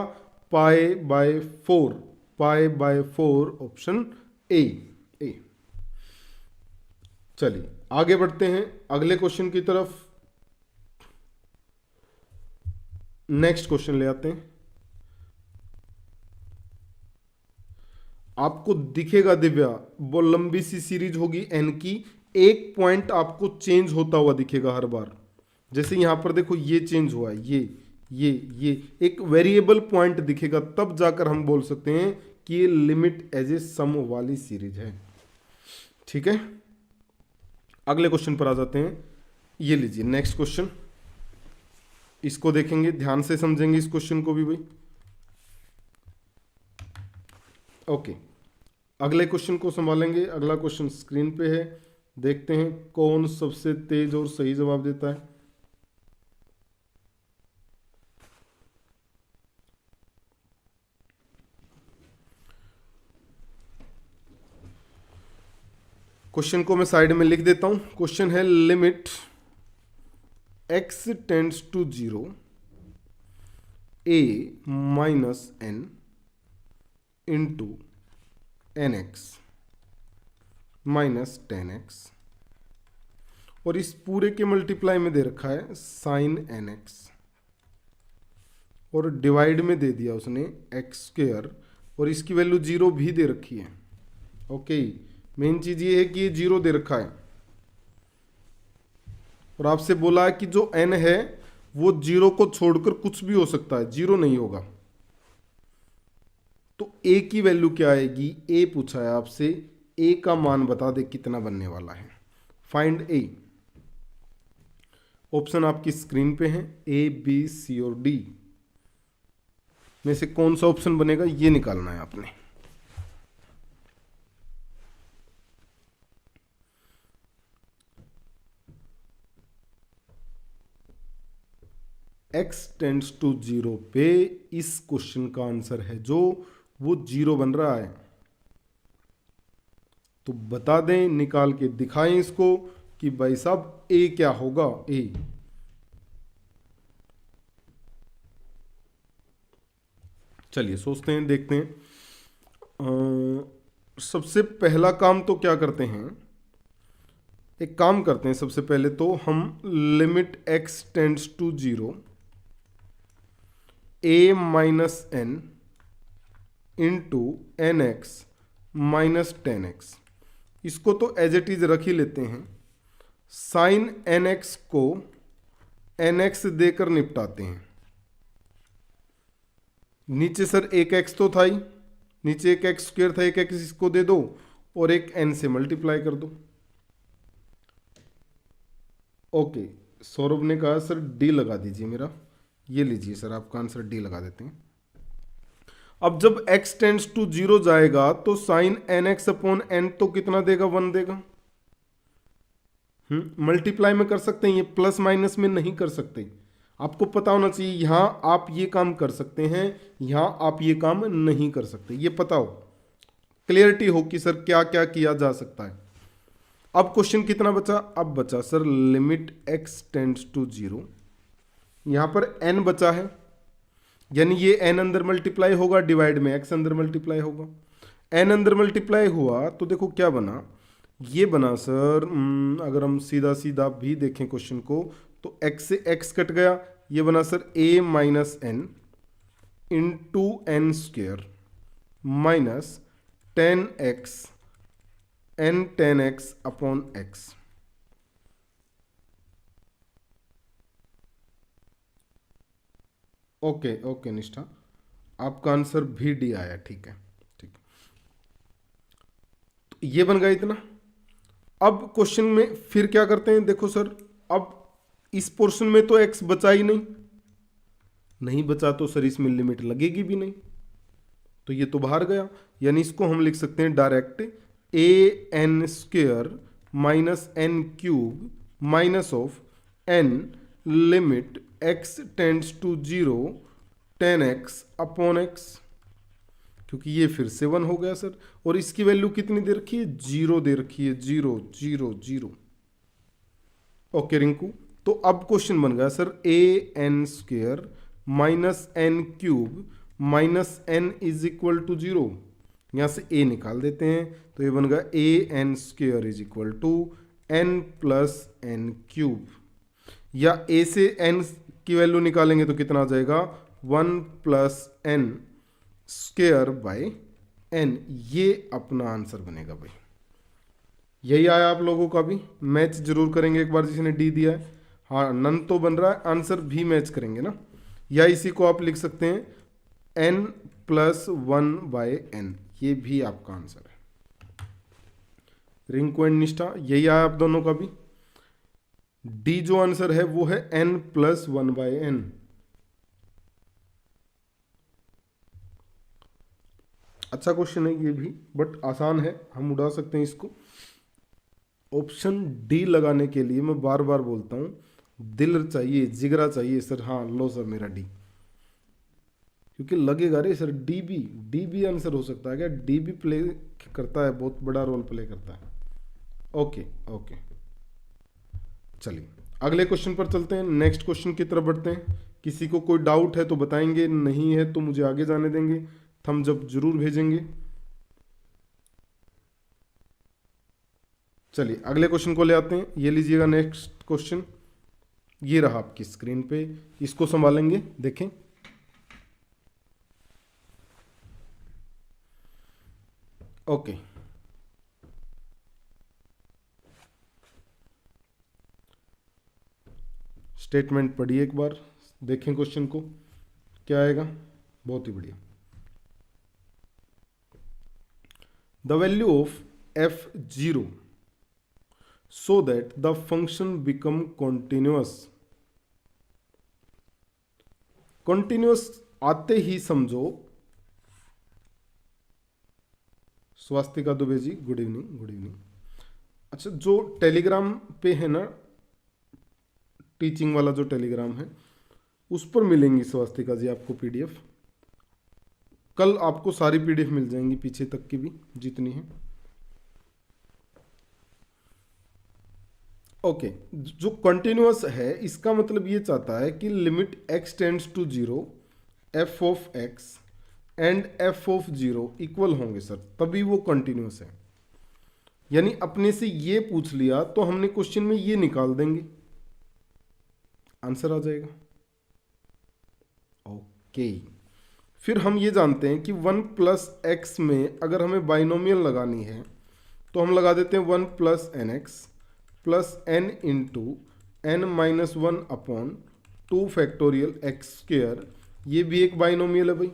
A: π/4, π/4 ऑप्शन ए। चलिए आगे बढ़ते हैं अगले क्वेश्चन की तरफ। नेक्स्ट क्वेश्चन ले आते हैं। आपको दिखेगा दिव्या, वो लंबी सी सीरीज होगी एन की, एक पॉइंट आपको चेंज होता हुआ दिखेगा हर बार। जैसे यहां पर देखो ये चेंज हुआ है, ये एक वेरिएबल पॉइंट दिखेगा, तब जाकर हम बोल सकते हैं कि ये लिमिट एज ए सम वाली सीरीज है। ठीक है, अगले क्वेश्चन पर आ जाते हैं। ये लीजिए नेक्स्ट क्वेश्चन, इसको देखेंगे, ध्यान से समझेंगे इस क्वेश्चन को भी भाई। ओके, अगले क्वेश्चन को संभालेंगे। अगला क्वेश्चन स्क्रीन पे है, देखते हैं कौन सबसे तेज और सही जवाब देता है। क्वेश्चन को मैं साइड में लिख देता हूं। क्वेश्चन है limit x tends to 0 a minus n into nx minus 10x, और इस पूरे के मल्टीप्लाई में दे रखा है साइन nx, और डिवाइड में दे दिया उसने एक्स स्क्वायर, और इसकी वैल्यू 0 भी दे रखी है। ओके, मेन चीज ये है कि ये 0 दे रखा है, और आपसे बोला है कि जो n है वो 0 को छोड़कर कुछ भी हो सकता है, 0 नहीं होगा। तो a की वैल्यू क्या आएगी, a पूछा है आपसे, a का मान बता दे कितना बनने वाला है। Find a। ऑप्शन आपकी स्क्रीन पे है, a, b, c और d में से कौन सा ऑप्शन बनेगा ये निकालना है आपने। x टेंड्स टू 0 पे इस क्वेश्चन का आंसर है जो वो 0 बन रहा है। तो बता दें, निकाल के दिखाएं इसको कि भाई साहब a क्या होगा। a चलिए सोचते हैं, देखते हैं। सबसे पहला काम तो क्या करते हैं, एक काम करते हैं। सबसे पहले तो हम limit x tends to 0 a minus n into n x minus 10x, इसको तो एज इट इज रख ही लेते हैं। साइन nx को nx देकर निपटाते हैं। नीचे सर एक x तो था ही, नीचे एक x स्क्वायर था, एक x इसको दे दो और एक n से मल्टीप्लाई कर दो। ओके, सौरभ ने कहा सर डी लगा दीजिए मेरा, ये लीजिए सर आपका आंसर डी लगा देते हैं। अब जब x टेंड्स टू 0 जाएगा तो साइन nx अपॉन n तो कितना देगा, 1 देगा। मल्टीप्लाई में कर सकते हैं, ये प्लस माइनस में नहीं कर सकते। आपको पता होना चाहिए, यहां आप ये काम कर सकते हैं, यहां आप ये काम नहीं कर सकते, ये पता हो, क्लियरिटी हो कि सर क्या क्या किया जा सकता है। अब क्वेश्चन कितना बचा, अब बचा sir limit x tends to 0, यहां पर n बचा है, यानी ये n अंदर मल्टीप्लाई होगा, डिवाइड में x अंदर मल्टीप्लाई होगा। n अंदर मल्टीप्लाई हुआ तो देखो क्या बना, ये बना सर, अगर हम सीधा सीधा भी देखें क्वेश्चन को तो x से x कट गया, ये बना sir a minus n into n square minus 10x n 10x upon x। Okay okay Nishtha, आपका आंसर भी डी आया, ठीक है ठीक। तो ये बन गया इतना। अब क्वेश्चन में फिर क्या करते हैं, देखो सर अब इस पोर्शन में तो x बचा ही नहीं बचा तो सर इसमें लिमिट लगेगी भी नहीं, तो ये तो बाहर गया, यानी इसको हम लिख सकते हैं direct a n square minus n cube minus of n limit x tends to 0 10x upon x, क्योंकि ये फिर से 1 हो गया सर, और इसकी वैल्यू कितनी दे रखी है, 0 दे रखी है, 0 0 0। ओके रिंकू, तो अब क्वेश्चन बन गया sir a n square minus n cube minus n is equal to 0। यहाँ से ए निकाल देते हैं तो ये बन गया a n square is equal to n plus n cube, या ए से एन की वैल्यू निकालेंगे तो कितना आ जाएगा 1 plus n square by n. ये अपना आंसर बनेगा भाई। यही आया आप लोगों का भी। मैच जरूर करेंगे एक बार जिसने डी दिया है। हाँ नन तो बन रहा है, आंसर भी मैच करेंगे ना। या इसी को आप लिख सकते हैं एन प्लस 1 बाय एन, ये भी आपका आंसर है। रिंकू एंड निष्ठा यही आया आप दोनों का भी। डी जो आंसर है वो है एन प्लस 1 बाय एन। अच्छा क्वेश्चन है ये भी, बट आसान है, हम उड़ा सकते हैं इसको। ऑप्शन डी लगाने के लिए मैं बार बार बोलता हूं, दिल चाहिए, जिगरा चाहिए सर। हाँ लो सर मेरा डी, क्योंकि लगेगा रे सर डी भी आंसर हो सकता है क्या? डी भी प्ले करता है, बहुत बड़ा रोल प्ले करता है। ओके ओके, चलिए अगले क्वेश्चन पर चलते हैं, नेक्स्ट क्वेश्चन की तरफ बढ़ते हैं। किसी को कोई डाउट है तो बताएंगे, नहीं है तो मुझे आगे जाने देंगे, थम्स अप जरूर भेजेंगे। चलिए अगले क्वेश्चन को ले आते हैं। ये लीजिएगा नेक्स्ट क्वेश्चन, ये रहा आपकी स्क्रीन पे, इसको संभालेंगे, देखें। ओके स्टेटमेंट पढ़िए एक बार, देखें क्वेश्चन को क्या आएगा। बहुत ही बढ़िया। The value of f0 so that the function become continuous। continuous आते ही समझो, Swastika Dubey ji good evening, good evening. अच्छा जो टेलीग्राम पे है ना, टीचिंग वाला जो टेलीग्राम है, उस पर मिलेंगी स्वास्तिका जी आपको पीडीएफ। कल आपको सारी पीडीएफ मिल जाएंगी, पीछे तक की भी जितनी है। ओके जो कंटिन्यूअस है इसका मतलब ये चाहता है कि limit x tends to 0 f of x and f of 0 equal होंगे सर, तभी वो कंटिन्यूअस है। यानी अपने से ये पूछ लिया तो हमने क्वेश्चन में ये निकाल देंगे, आंसर आ जाएगा। ओके फिर हम ये जानते हैं कि 1 प्लस एक्स में अगर हमें बाइनोमियल लगानी है तो हम लगा देते हैं 1 plus n x plus n into n minus 1 upon 2 factorial x square. ये भी एक बाइनोमियल है भाई,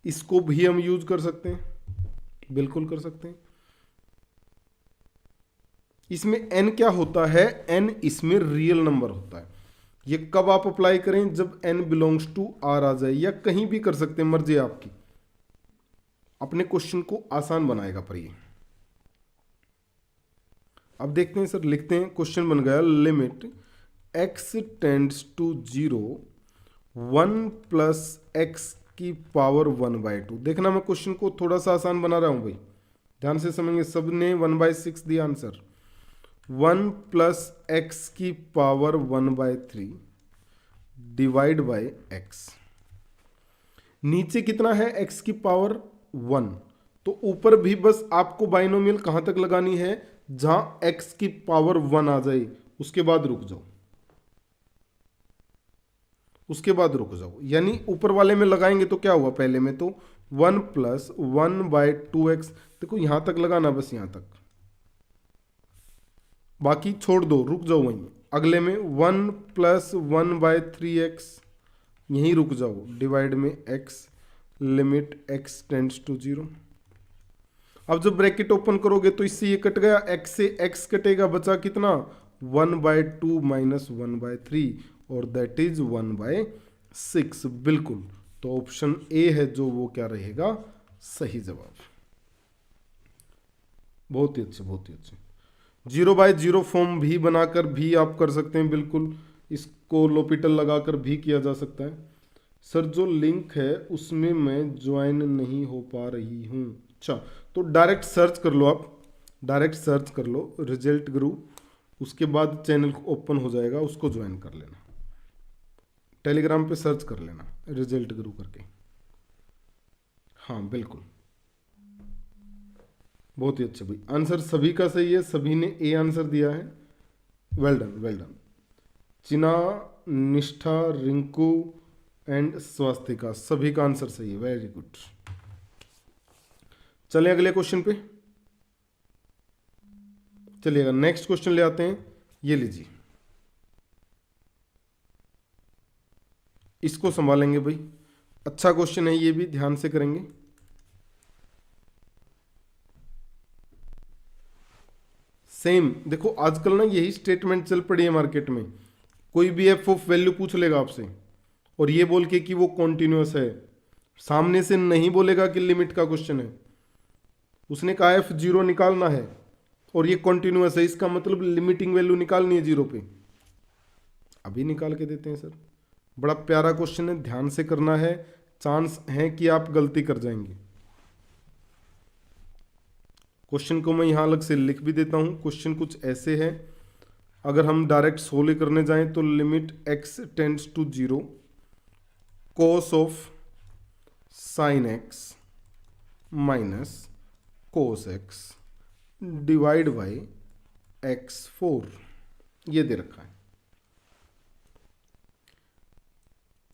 A: इसको भी हम यूज कर सकते हैं, बिल्कुल कर सकते हैं। इसमें n क्या होता है, n इसमें रियल नंबर होता है। ये कब आप अप्लाई करें, जब n बिलोंग्स टू r आ जाए, या कहीं भी कर सकते हैं, मर्जी आपकी। अपने क्वेश्चन को आसान बनाएगा पर ये। अब देखते हैं सर, लिखते हैं, क्वेश्चन बन गया limit x tends to 0 1 plus x की पावर 1/2। देखना मैं क्वेश्चन को थोड़ा सा आसान बना रहा हूं भाई, ध्यान से समझेंगे। सबने 1/6 दिया आंसर। 1 प्लस एक्स की पावर 1/3 डिवाइड बाय एक्स। नीचे कितना है, x की पावर 1, तो ऊपर भी बस आपको बाइनोमियल कहां तक लगानी है, जहां x की पावर 1 आ जाए, उसके बाद रुक जाओ, उसके बाद रुक जाओ। यानी ऊपर वाले में लगाएंगे तो क्या हुआ, पहले में तो 1 प्लस 1/2x, देखो यहां तक लगाना, बस यहां तक, बाकी छोड़ दो, रुक जाओ वहीं। अगले में 1 प्लस 1/3x, यहीं रुक जाओ, डिवाइड में x, limit x tends to 0। अब जब ब्रैकेट ओपन करोगे तो इससे ये कट गया, x से x कटेगा, बचा कितना 1/2 माइनस 1/3, और दैट इज 1/6। बिल्कुल, तो ऑप्शन ए है जो वो क्या रहेगा, सही जवाब। बहुत ही अच्छे, बहुत ही अच्छे। 0/0 फॉर्म भी बनाकर भी आप कर सकते हैं, बिल्कुल। इसको लोपिटल लगाकर भी किया जा सकता है। सर जो लिंक है उसमें मैं ज्वाइन नहीं हो पा रही हूँ। अच्छा, तो डायरेक्ट सर्च कर लो, आप डायरेक्ट सर्च कर लो रिजल्ट गुरु, उसके बाद चैनल ओपन हो जाएगा, उसको ज्वाइन कर लेना, टेलीग्राम पे सर्च कर लेना रिजल्ट गुरु करके। हाँ बिल्कुल, बहुत ही अच्छा भाई, आंसर सभी का सही है, सभी ने ए आंसर दिया है। Well done well done. Chinna, Nishtha, Rinku and Swastika, सभी का आंसर सही है, वेरी गुड। चलिए अगले क्वेश्चन पे चलिएगा, नेक्स्ट क्वेश्चन ले आते हैं, ये लीजिए, इसको संभालेंगे भाई, अच्छा क्वेश्चन है, ये भी ध्यान से करेंगे। सेम देखो, आजकल ना यही स्टेटमेंट चल पड़ी है मार्केट में, कोई भी एफ ऑफ वैल्यू पूछ लेगा आपसे और ये बोल के कि वो कॉन्टिन्यूअस है, सामने से नहीं बोलेगा कि लिमिट का क्वेश्चन है, उसने कहा एफ जीरो निकालना है और ये कॉन्टिन्यूअस है, इसका मतलब लिमिटिंग वैल्यू निकालनी है जीरो पे, अभी निकाल के देते हैं सर। बड़ा प्यारा क्वेश्चन है, ध्यान से करना है, चांस है कि आप गलती कर जाएंगे। क्वेश्चन को मैं यहां अलग से लिख भी देता हूं, क्वेश्चन कुछ ऐसे है, अगर हम डायरेक्ट सोल्व करने जाएं तो limit x tends to 0 cos of sin x minus cos x divide by x4, ये दे रखा है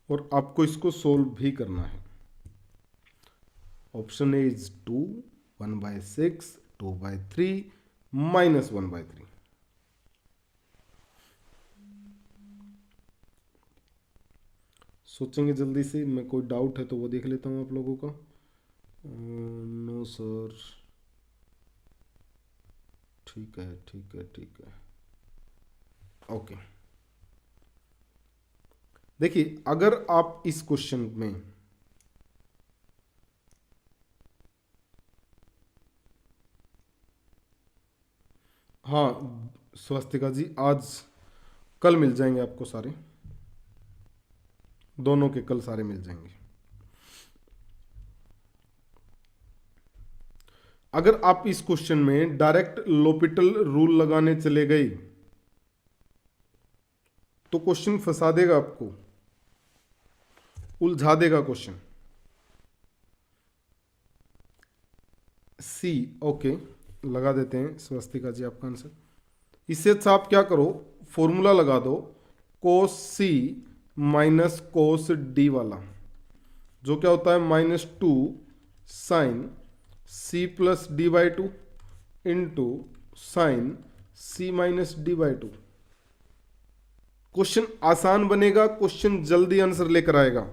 A: और आपको इसको सोल्व भी करना है। Option A is 2, 1/6, 2/3 minus 1/3। सोचेंगे जल्दी से, मैं कोई डाउट है तो वो देख लेता हूँ आप लोगों का। नो सर, ठीक है ठीक है ठीक है, ओके। देखिए अगर आप इस क्वेश्चन में हाँ स्वस्तिका जी, आज कल मिल जाएंगे आपको सारे, दोनों के कल सारे मिल जाएंगे। अगर आप इस क्वेश्चन में डायरेक्ट लोपिटल रूल लगाने चले गए तो क्वेश्चन फंसा देगा आपको, उलझा देगा क्वेश्चन। सी, ओके लगा देते हैं स्वस्तिका जी आपका आंसर। इससे अच्छा आप क्या करो, फॉर्मूला लगा दो कोस सी माइनस कोस डी वाला, जो क्या होता है -2 sine c plus d by two into sine c minus d by two. Question आसान बनेगा, क्वेश्चन जल्दी आंसर लेकर आएगा।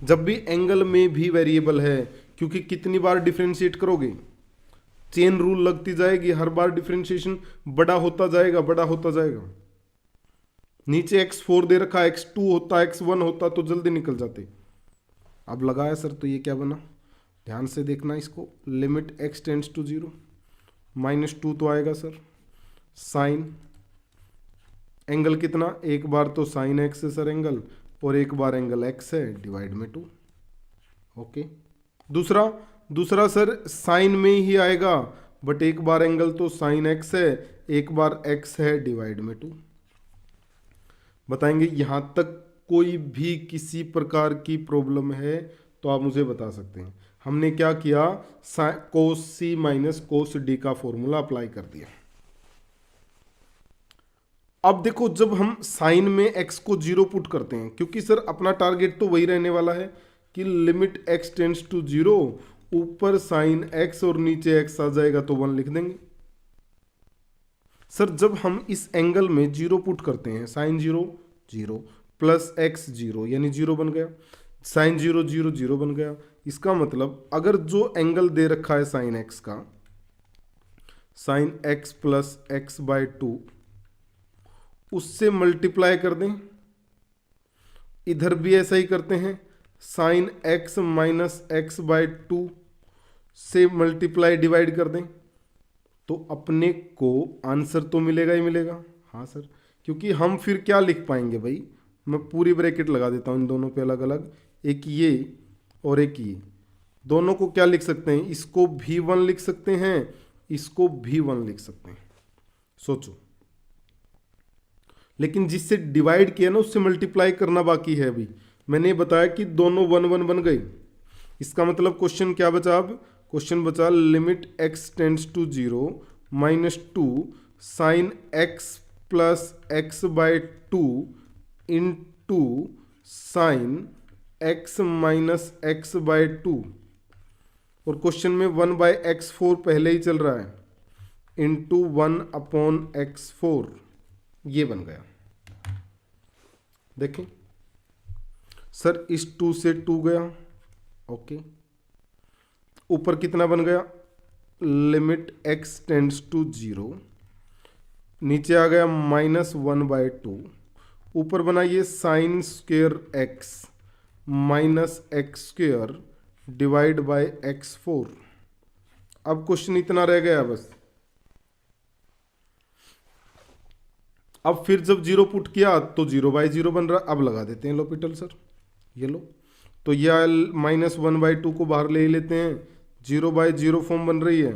A: जब भी एंगल में भी वेरिएबल है, क्योंकि कितनी बार डिफ्रेंशिएट करोगे, चेन रूल लगती जाएगी, हर बार डिफ्रेंशिएशन बड़ा होता जाएगा, बड़ा होता जाएगा। नीचे x4 दे रखा, x2 होता, x1 होता तो जल्दी निकल जाते। अब लगाया सर तो ये क्या बना, ध्यान से देखना इसको, लिमिट x टेंड्स टू 0 -2 तो आएगा सर, साइन एंगल कितना, एक बार तो साइन x है सर एंगल, और एक बार एंगल x है, डिवाइड में 2, ओके। दूसरा सर साइन में ही आएगा, बट एक बार एंगल तो साइन x है, एक बार x है, डिवाइड में 2। बताएंगे यहां तक कोई भी किसी प्रकार की प्रॉब्लम है तो आप मुझे बता सकते हैं। हमने क्या किया, कोस सी माइनस कोस डी का फॉर्मूला अप्लाई कर दिया। अब देखो जब हम साइन में x को 0 पुट करते हैं, क्योंकि सर अपना टारगेट तो वही रहने वाला है कि लिमिट x टेंड्स टू 0, ऊपर साइन x और नीचे x आ जाएगा तो 1 लिख देंगे। सर जब हम इस एंगल में 0 पुट करते हैं, साइन 0 0 प्लस x 0 यानी 0 बन गया, साइन 0 0 0 बन गया। इसका मतलब अगर जो एंगल दे रखा है साइन x का, साइन x प्लस x/2, उससे मल्टीप्लाई कर दें, इधर भी ऐसा ही करते हैं, साइन x माइनस x/2 से मल्टीप्लाई डिवाइड कर दें, तो अपने को आंसर तो मिलेगा ही मिलेगा। हाँ सर, क्योंकि हम फिर क्या लिख पाएंगे भाई, मैं पूरी ब्रैकेट लगा देता हूँ इन दोनों पे अलग अलग, एक ये और एक ये, दोनों को क्या लिख सकते हैं, इसको भी 1 लिख सकते हैं, इसको भी 1 लिख सकते हैं। सोचो लेकिन जिससे डिवाइड किया ना उससे मल्टीप्लाई करना बाकी है अभी। मैंने बताया कि दोनों 1 1 बन गई। इसका मतलब क्वेश्चन क्या बचा? अब क्वेश्चन बचा limit x tends to 0 -2 sine x plus x by 2 into sine x minus x by 2, और क्वेश्चन में 1/x4 पहले ही चल रहा है, इंटू 1/x4, ये बन गया। देखें सर, इस 2 से 2 गया, ओके। ऊपर कितना बन गया? लिमिट x टेंड्स टू 0, नीचे आ गया -1/2, ऊपर बनाइए sine square x minus x square divide by x4। अब क्वेश्चन इतना रह गया बस। अब फिर जब 0 पुट किया तो 0/0 बन रहा। अब लगा देते हैं l'Hopital सर, ये लो। तो यह -1/2 को बाहर ले ही लेते हैं, 0/0 फॉर्म बन रही है।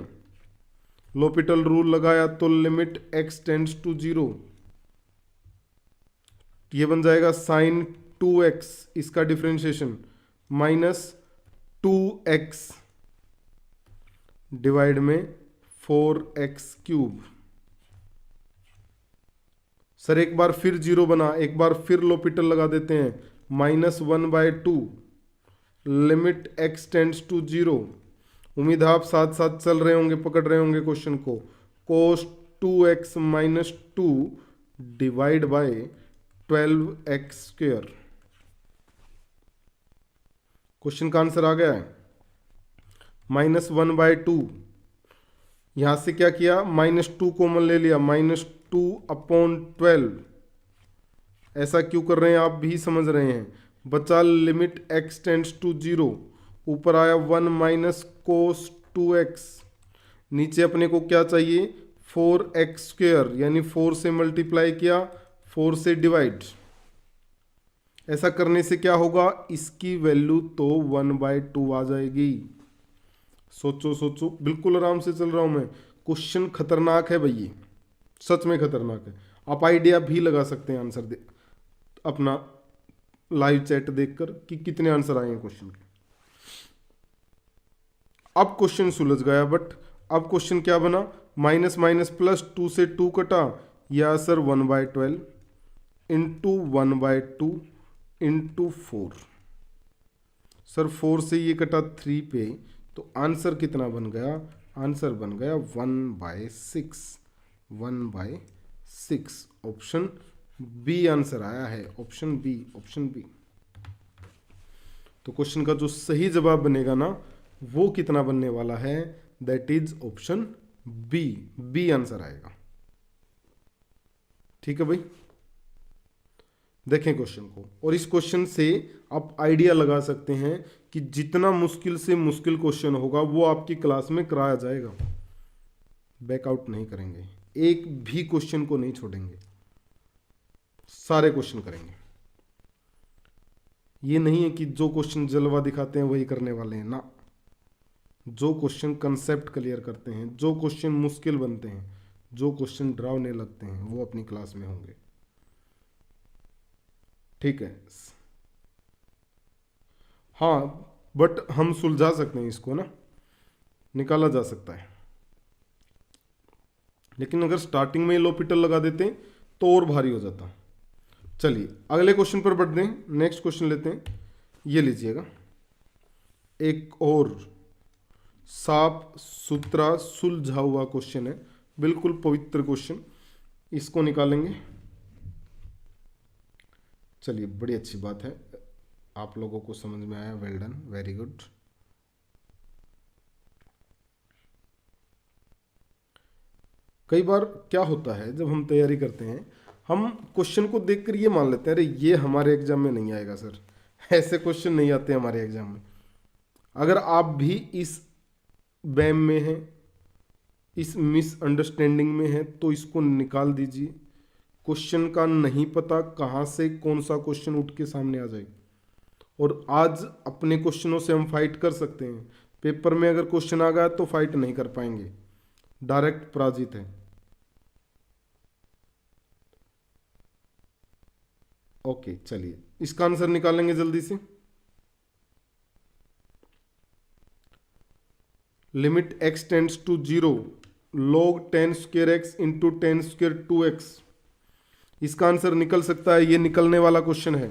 A: l'Hopital रूल लगाया तो लिमिट x टेंड्स टू 0, ये बन जाएगा साइन 2x, इसका डिफरेंशिएशन -2x डिवाइड में 4x3। सर एक बार फिर 0 बना, एक बार फिर l'Hopital लगा देते हैं, -1/2 लिमिट x टेंड्स टू 0। उम्मीद है आप साथ साथ चल रहे होंगे, पकड़ रहे होंगे क्वेश्चन को। cos 2x - 2 divide by 12x²। Question का आंसर आ गया है -1/2। यहां से क्या किया? -2 कॉमन ले लिया, -2/12। ऐसा क्यों कर रहे हैं आप भी समझ रहे हैं। बचा लिमिट x टेंड्स टू 0, ऊपर आया 1 - cos 2x, नीचे अपने को क्या चाहिए? 4x², यानी 4 से मल्टीप्लाई किया, 4 से डिवाइड। ऐसा करने से क्या होगा? इसकी वैल्यू तो 1/2 आ जाएगी। सोचो सोचो, बिल्कुल आराम से चल रहा हूं मैं। क्वेश्चन खतरनाक है भैया, सच में खतरनाक है। आप आइडिया भी लगा सकते हैं आंसर दे अपना लाइव चैट देखकर कि कितने आंसर आए हैं क्वेश्चन के। अब क्वेश्चन सुलझ गया, बट अब क्वेश्चन क्या बना? -+2 से 2 कटा, या सर 1/12 इंटू 1/2 इंटू 4। सर 4 से ये कटा 3 पे, तो आंसर कितना बन गया? आंसर बन गया 1/6। 1/6 ऑप्शन बी आंसर आया है, ऑप्शन बी, ऑप्शन बी। तो क्वेश्चन का जो सही जवाब बनेगा ना, वो कितना बनने वाला है? That is option B, B answer आएगा। ठीक है भाई, देखें क्वेश्चन को, और इस क्वेश्चन से आप आइडिया लगा सकते हैं कि जितना मुश्किल से मुश्किल क्वेश्चन होगा वो आपकी क्लास में कराया जाएगा। बैकआउट नहीं करेंगे, एक भी क्वेश्चन को नहीं छोड़ेंगे, सारे क्वेश्चन करेंगे। ये नहीं है कि जो क्वेश्चन जलवा दिखाते हैं वही करने वाले हैं ना। जो क्वेश्चन कंसेप्ट क्लियर करते हैं, जो क्वेश्चन मुश्किल बनते हैं, जो क्वेश्चन डरावने लगते हैं, वो अपनी क्लास में होंगे। ठीक है, हाँ, बट हम सुलझा सकते हैं इसको ना, निकाला जा सकता है। लेकिन अगर स्टार्टिंग में l'Hopital लगा देते तो और भारी हो जाता। चलिए अगले क्वेश्चन पर बढ़ते हैं, नेक्स्ट क्वेश्चन लेते हैं। ये लीजिएगा, एक और साफ सुथरा सुलझा हुआ क्वेश्चन है, बिल्कुल पवित्र क्वेश्चन। इसको निकालेंगे। चलिए, बड़ी अच्छी बात है, आप लोगों को समझ में आया, वेल डन, वेरी गुड। कई बार क्या होता है, जब हम तैयारी करते हैं, हम क्वेश्चन को देखकर ये मान लेते हैं, अरे ये हमारे एग्जाम में नहीं आएगा सर, ऐसे क्वेश्चन नहीं आते हमारे एग्जाम में। अगर आप भी इस बैम में हैं, इस मिसअंडरस्टैंडिंग में हैं, तो इसको निकाल दीजिए। क्वेश्चन का नहीं पता कहाँ से कौन सा क्वेश्चन उठ के सामने आ जाए, और आज अपने क्वेश्चनों से हम फाइट कर सकते हैं। पेपर में अगर क्वेश्चन आ गया तो फाइट नहीं कर पाएंगे, डायरेक्ट पराजित है। ओके चलिए इसका आंसर निकालेंगे जल्दी से। Limit x tends to 0 log 10 square x into 10 square 2x, इसका आंसर निकल सकता है, ये निकलने वाला क्वेश्चन है।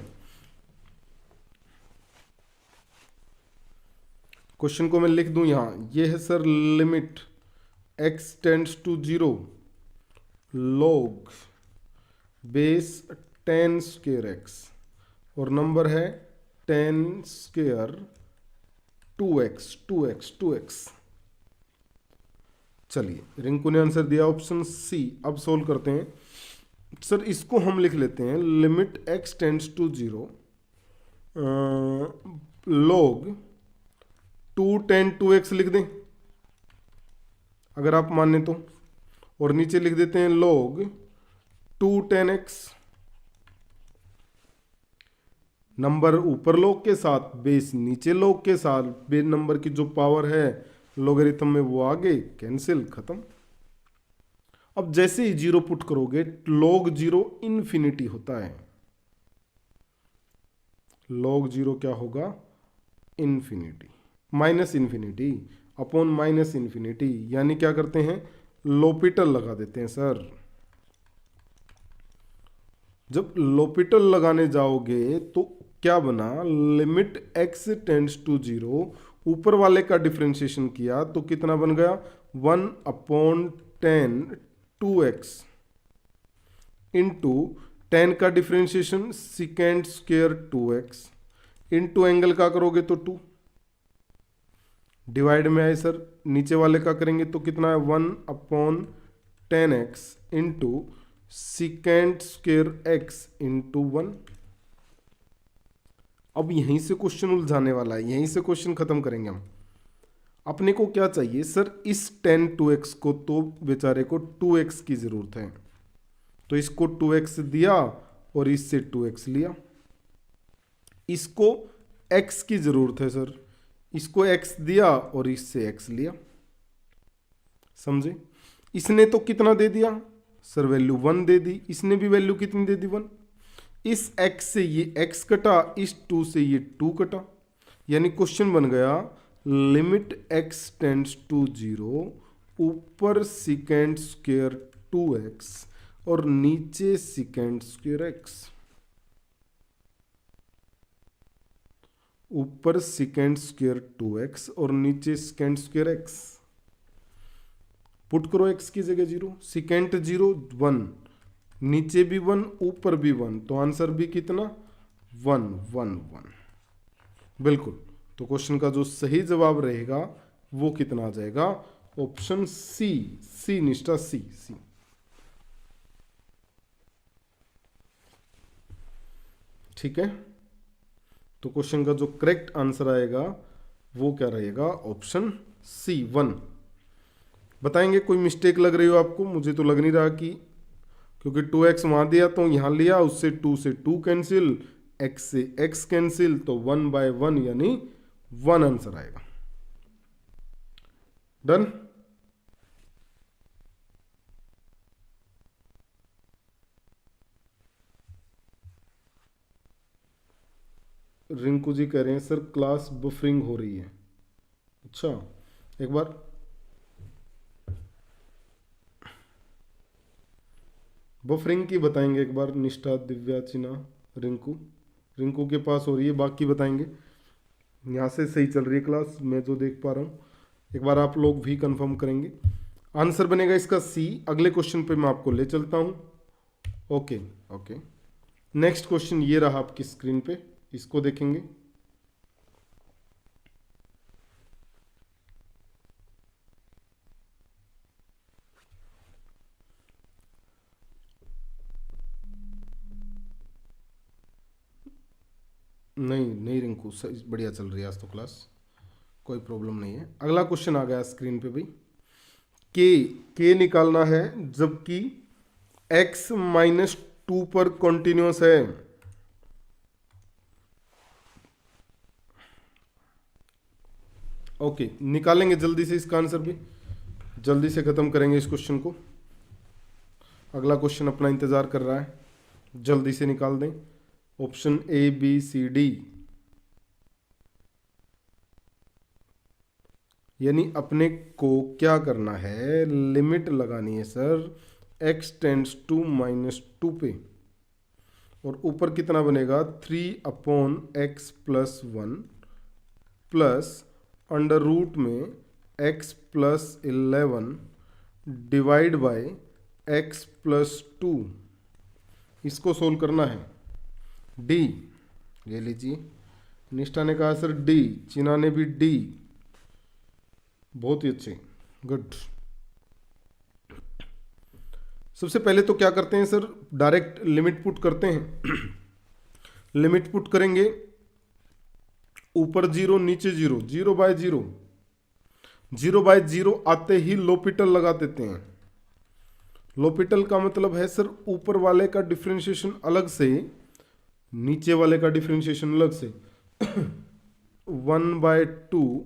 A: क्वेश्चन को मैं लिख दूं यहां, ये है sir limit x tends to 0 log base 10 square x और नंबर है 10 स्क्वायर 2x। चलिए रिंकू ने आंसर दिया ऑप्शन सी। अब सोल्व करते हैं सर, इसको हम लिख लेते हैं limit x tends to 0 log 2 10 2x लिख दें अगर आप माने तो, और नीचे लिख देते हैं log 2 10x। नंबर ऊपर लॉग के साथ, बेस नीचे लॉग के साथ, बेस नंबर की जो पावर है लोगरिथम में वो आगे, कैंसिल, खत्म। अब जैसे ही जीरो पुट करोगे log 0 इन्फिनिटी होता है, log 0 क्या होगा, infinity, minus infinity upon minus infinity, यानी क्या करते हैं लोपिटल लगा देते हैं सर। जब लोपिटल लगाने जाओगे तो क्या बना, लिमिट x टेंड्स टू 0, ऊपर वाले का डिफरेंशिएशन किया तो कितना बन गया 1/10 2x इंटू 10 का differentiation secant square 2x into angle का करोगे तो 2, डिवाइड में आए सर, नीचे वाले का करेंगे तो कितना है 1/10x into secant square x into 1। अब यहीं से क्वेश्चन उलझाने वाला है, यहीं से क्वेश्चन खत्म करेंगे हम। अपने को क्या चाहिए सर, इस 10 2x को तो बेचारे को 2x की जरूरत है, तो इसको 2x दिया और इससे 2x लिया। इसको x की जरूरत है सर, इसको x दिया और इससे x लिया, समझे। इसने तो कितना दे दिया सर, वैल्यू 1 दे दी, इसने भी वैल्यू कितनी दे दी 1। इस x से ये x कटा, इस 2 से ये 2 कटा, यानी क्वेश्चन बन गया लिमिट x टेंड्स टू 0, ऊपर सिकेंड स्क्वायर 2x और नीचे सिकेंड स्क्वायर x, ऊपर सिकेंड स्क्वायर 2x और नीचे सिकेंड स्क्वायर x। पुट करो x की जगह 0, सिकेंड 0 1, नीचे भी 1 ऊपर भी 1, तो आंसर भी कितना 1 1 1, बिल्कुल। तो क्वेश्चन का जो सही जवाब रहेगा वो कितना आ जाएगा, ऑप्शन सी, सी निष्ठा सी, सी। ठीक है, तो क्वेश्चन का जो करेक्ट आंसर आएगा वो क्या रहेगा, ऑप्शन सी 1। बताएंगे कोई मिस्टेक लग रही हो आपको, मुझे तो लग नहीं रहा कि, क्योंकि 2x वहां दिया तो यहां लिया, उससे 2 से 2 कैंसिल, x से x कैंसिल, तो 1/1 यानी 1 आंसर आएगा। डन। रिंकू जी कह रहे हैं सर क्लास बफरिंग हो रही है। अच्छा, एक बार बफरिंग की बताएंगे एक बार, निष्ठा, दिव्या, चिना, रिंकू के पास हो रही है, बाकी बताएंगे। यहाँ से सही चल रही है क्लास, मैं जो देख पा रहा हूँ, एक बार आप लोग भी कंफर्म करेंगे। आंसर बनेगा इसका सी। अगले क्वेश्चन पे मैं आपको ले चलता हूँ। ओके ओके, नेक्स्ट क्वेश्चन ये रहा आपकी स्क्रीन पे, इसको देखेंगे। नहीं रिंकू, बढ़िया चल रही है आज तो क्लास, कोई प्रॉब्लम नहीं है। अगला क्वेश्चन आ गया स्क्रीन पे भाई, के निकालना है जबकि x -2 पर कॉन्टिन्यूस है। ओके, निकालेंगे जल्दी से इसका आंसर भी, जल्दी से खत्म करेंगे इस क्वेश्चन को। अगला क्वेश्चन अपना इंतजार कर रहा है, जल्दी से निकाल दें। Option A B C D. यानी अपने को क्या करना है, लिमिट लगानी है सर x टेंड्स टू -2 पे, और ऊपर कितना बनेगा 3/x plus 1 plus under root में x plus 11 divide by x plus 2। इसको सोल्व करना है। डी ले लीजिए, निष्ठा ने कहा सर डी, चीना ने भी डी, बहुत ही अच्छे, गुड। सबसे पहले तो क्या करते हैं सर, डायरेक्ट लिमिट पुट करते हैं। लिमिट पुट करेंगे, ऊपर 0 नीचे 0, 0/0, 0/0 आते ही लोपिटल लगा देते हैं। लोपिटल का मतलब है सर ऊपर वाले का डिफरेंशिएशन अलग से, नीचे वाले का डिफरेंशिएशन अलग से। 1/2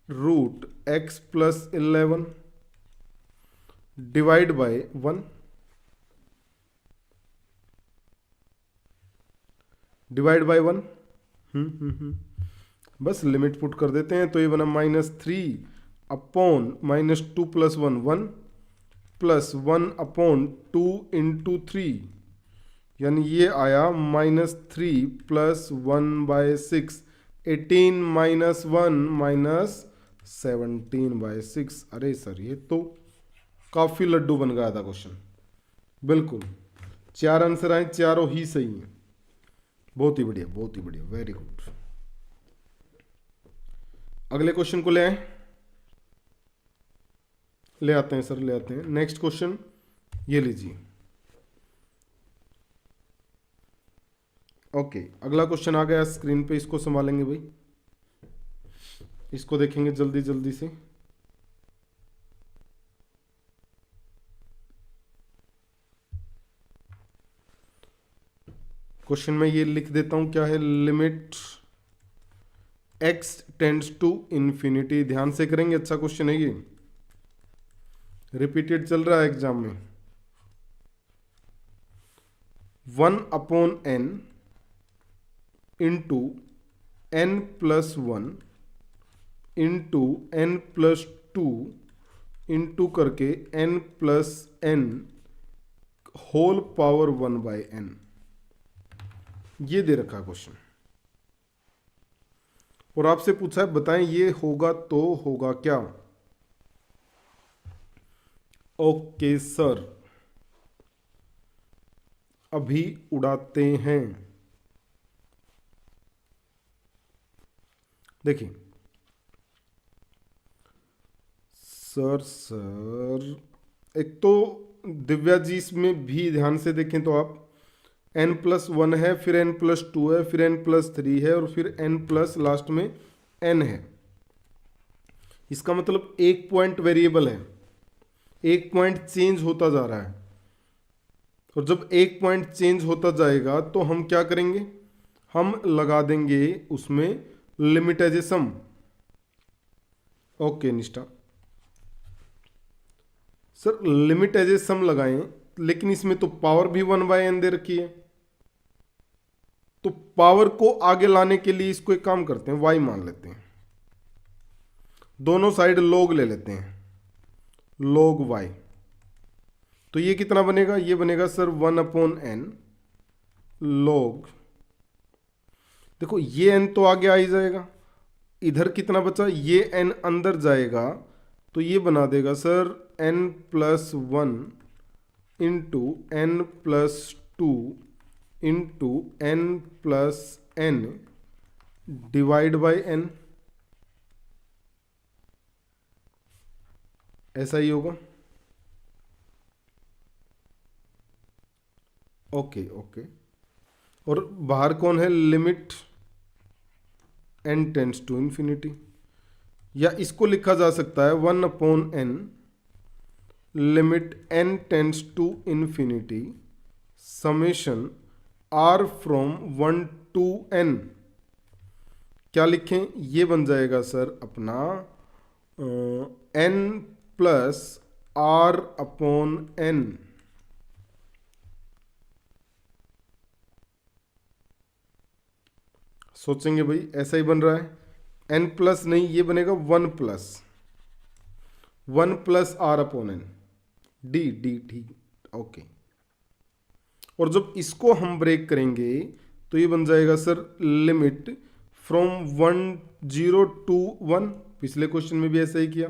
A: root x plus 11 divide by 1 divide by 1। बस लिमिट पुट कर देते हैं, तो ये बना -3 अपॉन -2 प्लस 1 1 प्लस 1/2 इंटू 3, यानी ये आया -3 प्लस 1/6, 18 -1 -17/6। अरे सर ये तो काफी लड्डू बन गया था क्वेश्चन। बिल्कुल 4 आंसर आए, चारों ही सही हैं। बहुत ही बढ़िया, बहुत ही बढ़िया, वेरी गुड। अगले क्वेश्चन को ले आए, ले आते हैं सर, ले आते हैं। नेक्स्ट क्वेश्चन ये लीजिए। ओके, अगला क्वेश्चन आ गया स्क्रीन पे, इसको संभालेंगे भाई, इसको देखेंगे जल्दी जल्दी से। क्वेश्चन में ये लिख देता हूं, क्या है, limit x tends to infinity. ध्यान से करेंगे, अच्छा क्वेश्चन है ये, रिपीटेड चल रहा है एग्जाम में। 1/n into n plus 1 into n plus 2 into करके n plus n whole power 1/n, ये दे रखा क्वेश्चन। और आपसे पूछा है बताएं ये होगा तो होगा क्या। ओके सर, अभी उड़ाते हैं। देखिए सर एक तो दिव्या जी इसमें भी ध्यान से देखें तो आप, n+1 है, फिर n+2 है, फिर n+3 है, और फिर n प्लस लास्ट में n है। इसका मतलब एक पॉइंट वेरिएबल है, एक पॉइंट चेंज होता जा रहा है। और जब एक पॉइंट चेंज होता जाएगा तो हम क्या करेंगे, हम लगा देंगे उसमें limit as a sum. Okay Nishtha, sir limit as a sum लगाएं, लेकिन इसमें तो पावर भी 1/n दे रखी है। तो पावर को आगे लाने के लिए इसको एक काम करते हैं, y मान लेते हैं, दोनों साइड log ले लेते हैं, log y। तो ये कितना बनेगा, ये बनेगा सर 1/n log, देखो ये n तो आगे आ ही जाएगा, इधर कितना बचा, ये n अंदर जाएगा, तो ये बना देगा sir n+1 into n+2 into n+n divide by n, ऐसा ही होगा। ओके ओके, और बाहर कौन है, limit n tends to infinity, या इसको लिखा जा सकता है 1/n limit n tends to infinity summation r from 1 to n। क्या लिखें, ये बन जाएगा सर अपना n प्लस r/n। सोचेंगे भाई ऐसा ही बन रहा है, n प्लस नहीं, ये बनेगा 1 plus R upon N, D D D. Okay, और जब इसको हम ब्रेक करेंगे तो ये बन जाएगा सर लिमिट फ्रॉम 10 टू 1। पिछले क्वेश्चन में भी ऐसा ही किया।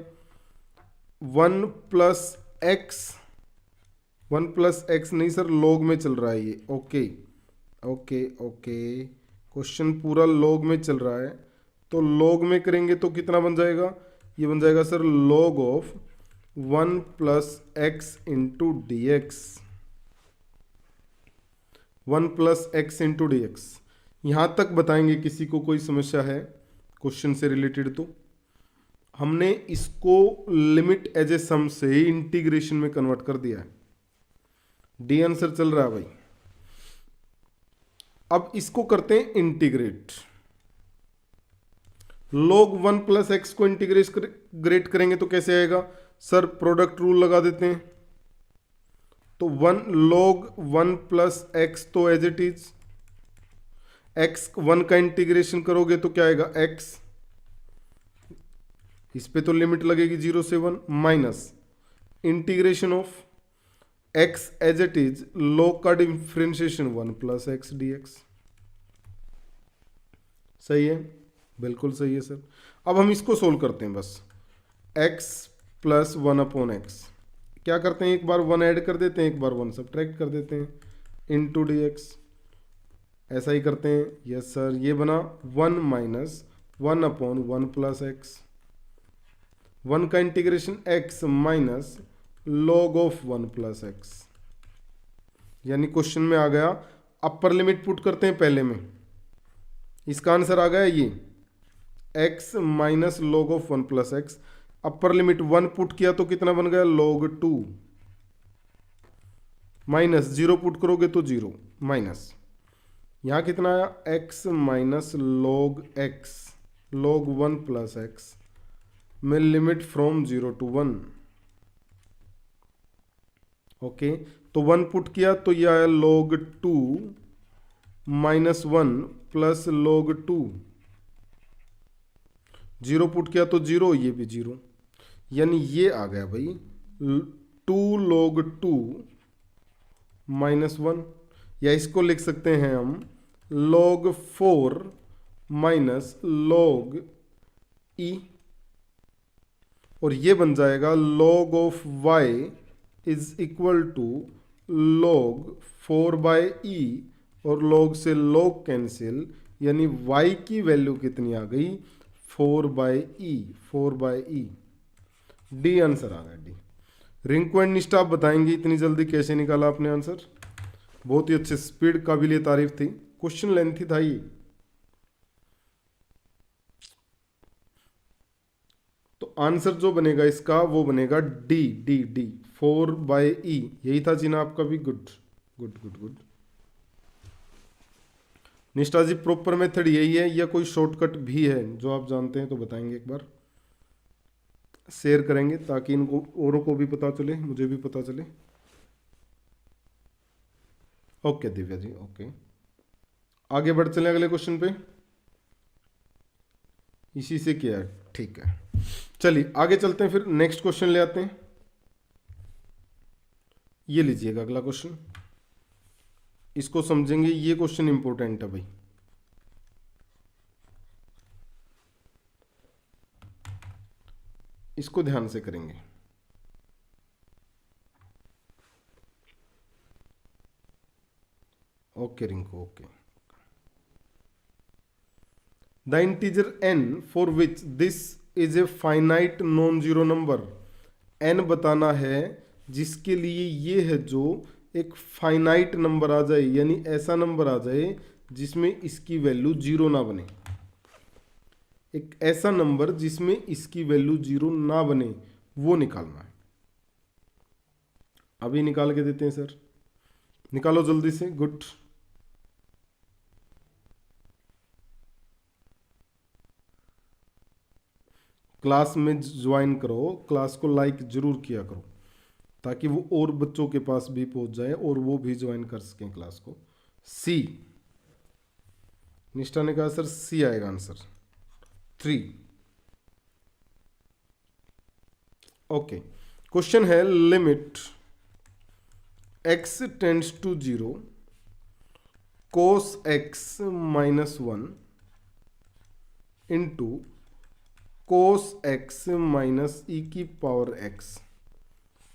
A: 1 प्लस एक्स, 1 प्लस एक्स नहीं सर, लॉग में चल रहा है ये। ओके ओके ओके, क्वेश्चन पूरा लॉग में चल रहा है, तो लॉग में करेंगे तो कितना बन जाएगा, ये बन जाएगा sir log of 1 plus x into D x, 1 plus x into D x. यहाँ तक बताएंगे किसी को कोई समस्या है क्वेश्चन से रिलेटेड तो। हमने इसको लिमिट एज ए सम से इंटीग्रेशन में कन्वर्ट कर दिया है, डी आंसर चल रहा है भाई। अब इसको करते हैं इंटीग्रेट। log 1 प्लस एक्स को इंटीग्रेट करेंगे तो कैसे आएगा सर, प्रोडक्ट रूल लगा देते हैं। तो 1 log 1 प्लस एक्स तो एज इट इज, एक्स 1 का इंटीग्रेशन करोगे तो क्या आएगा x, इस पे तो लिमिट लगेगी 0 से 1, minus integration of x as it is, log का differentiation 1 plus x d x. सही है, बिल्कुल सही है सर। अब हम इसको सोल्व करते हैं बस, x प्लस 1 अपॉन एक्स, क्या करते हैं, एक बार 1 ऐड कर देते हैं, एक बार 1 सब्ट्रैक्ट कर देते हैं, इनटू डी एक्स। ऐसा ही करते हैं, यस सर। ये बना 1 माइनस 1 अपॉन 1 प्लस एक्स, 1 का integration x minus log of 1 plus x, यानी क्वेश्चन में आ गया। अपर लिमिट पुट करते हैं पहले में, इसका आंसर आ गया ये x minus log of 1 plus x. Upper limit 1 put किया तो कितना बन गया log 2, माइनस 0 पुट करोगे तो 0, माइनस यहां कितना आया x minus log x, log 1 plus x में लिमिट फ्रॉम 0 टू 1। ओके, तो 1 पुट किया तो ये आया log 2 minus 1 plus log 2, 0 put किया तो 0, ये भी 0, यानी ये आ गया भाई 2 log 2 माइनस 1, या इसको लिख सकते हैं हम log 4 माइनस log e, और ये बन जाएगा log of y is equal to log 4 by e, और log से log कैंसिल, यानी y की वैल्यू कितनी आ गई 4 by e, 4 by e. D answer आ गया, डी। रिंकू एंड निष्ठा आप बताएंगे इतनी जल्दी कैसे निकाला आपने आंसर, बहुत ही अच्छे, स्पीड काबिलियत तारीफ थी, क्वेश्चन लेंथी था ये। तो आंसर जो बनेगा इसका वो बनेगा डी डी डी, 4 बाय ई। यही था जीना आपका भी, गुड गुड गुड गुड। निष्ठा जी प्रॉपर मेथड यही है या कोई शॉर्टकट भी है जो आप जानते हैं तो बताएंगे, एक बार शेयर करेंगे ताकि इनको औरों को भी पता चले, मुझे भी पता चले। ओके दिव्या जी, ओके आगे बढ़ चले अगले क्वेश्चन पे, इसी से किया है, ठीक है। चलिए आगे चलते हैं, फिर नेक्स्ट क्वेश्चन ले आते हैं। ये लीजिएगा अगला क्वेश्चन, इसको समझेंगे, ये क्वेश्चन इंपॉर्टेंट है भाई। इसको ध्यान से करेंगे। Okay Rinku, okay. The integer n for which this is a finite non zero number, n बताना है जिसके लिए ये है जो एक फाइनाइट नंबर आ जाए, यानी ऐसा नंबर आ जाए जिसमें इसकी वैल्यू जीरो ना बने, एक ऐसा नंबर जिसमें इसकी वैल्यू जीरो ना बने, वो निकालना है। अभी निकाल के देते हैं सर, निकालो जल्दी से, गुड। क्लास में ज्वाइन करो, क्लास को लाइक जरूर किया करो ताकि वो और बच्चों के पास भी पहुंच जाए और वो भी ज्वाइन कर सकें क्लास को। सी निष्ठा ने कहा सर सी आएगा आंसर 3। ओके, क्वेश्चन है limit x tends to 0 cos x minus 1 into cos x minus e की power x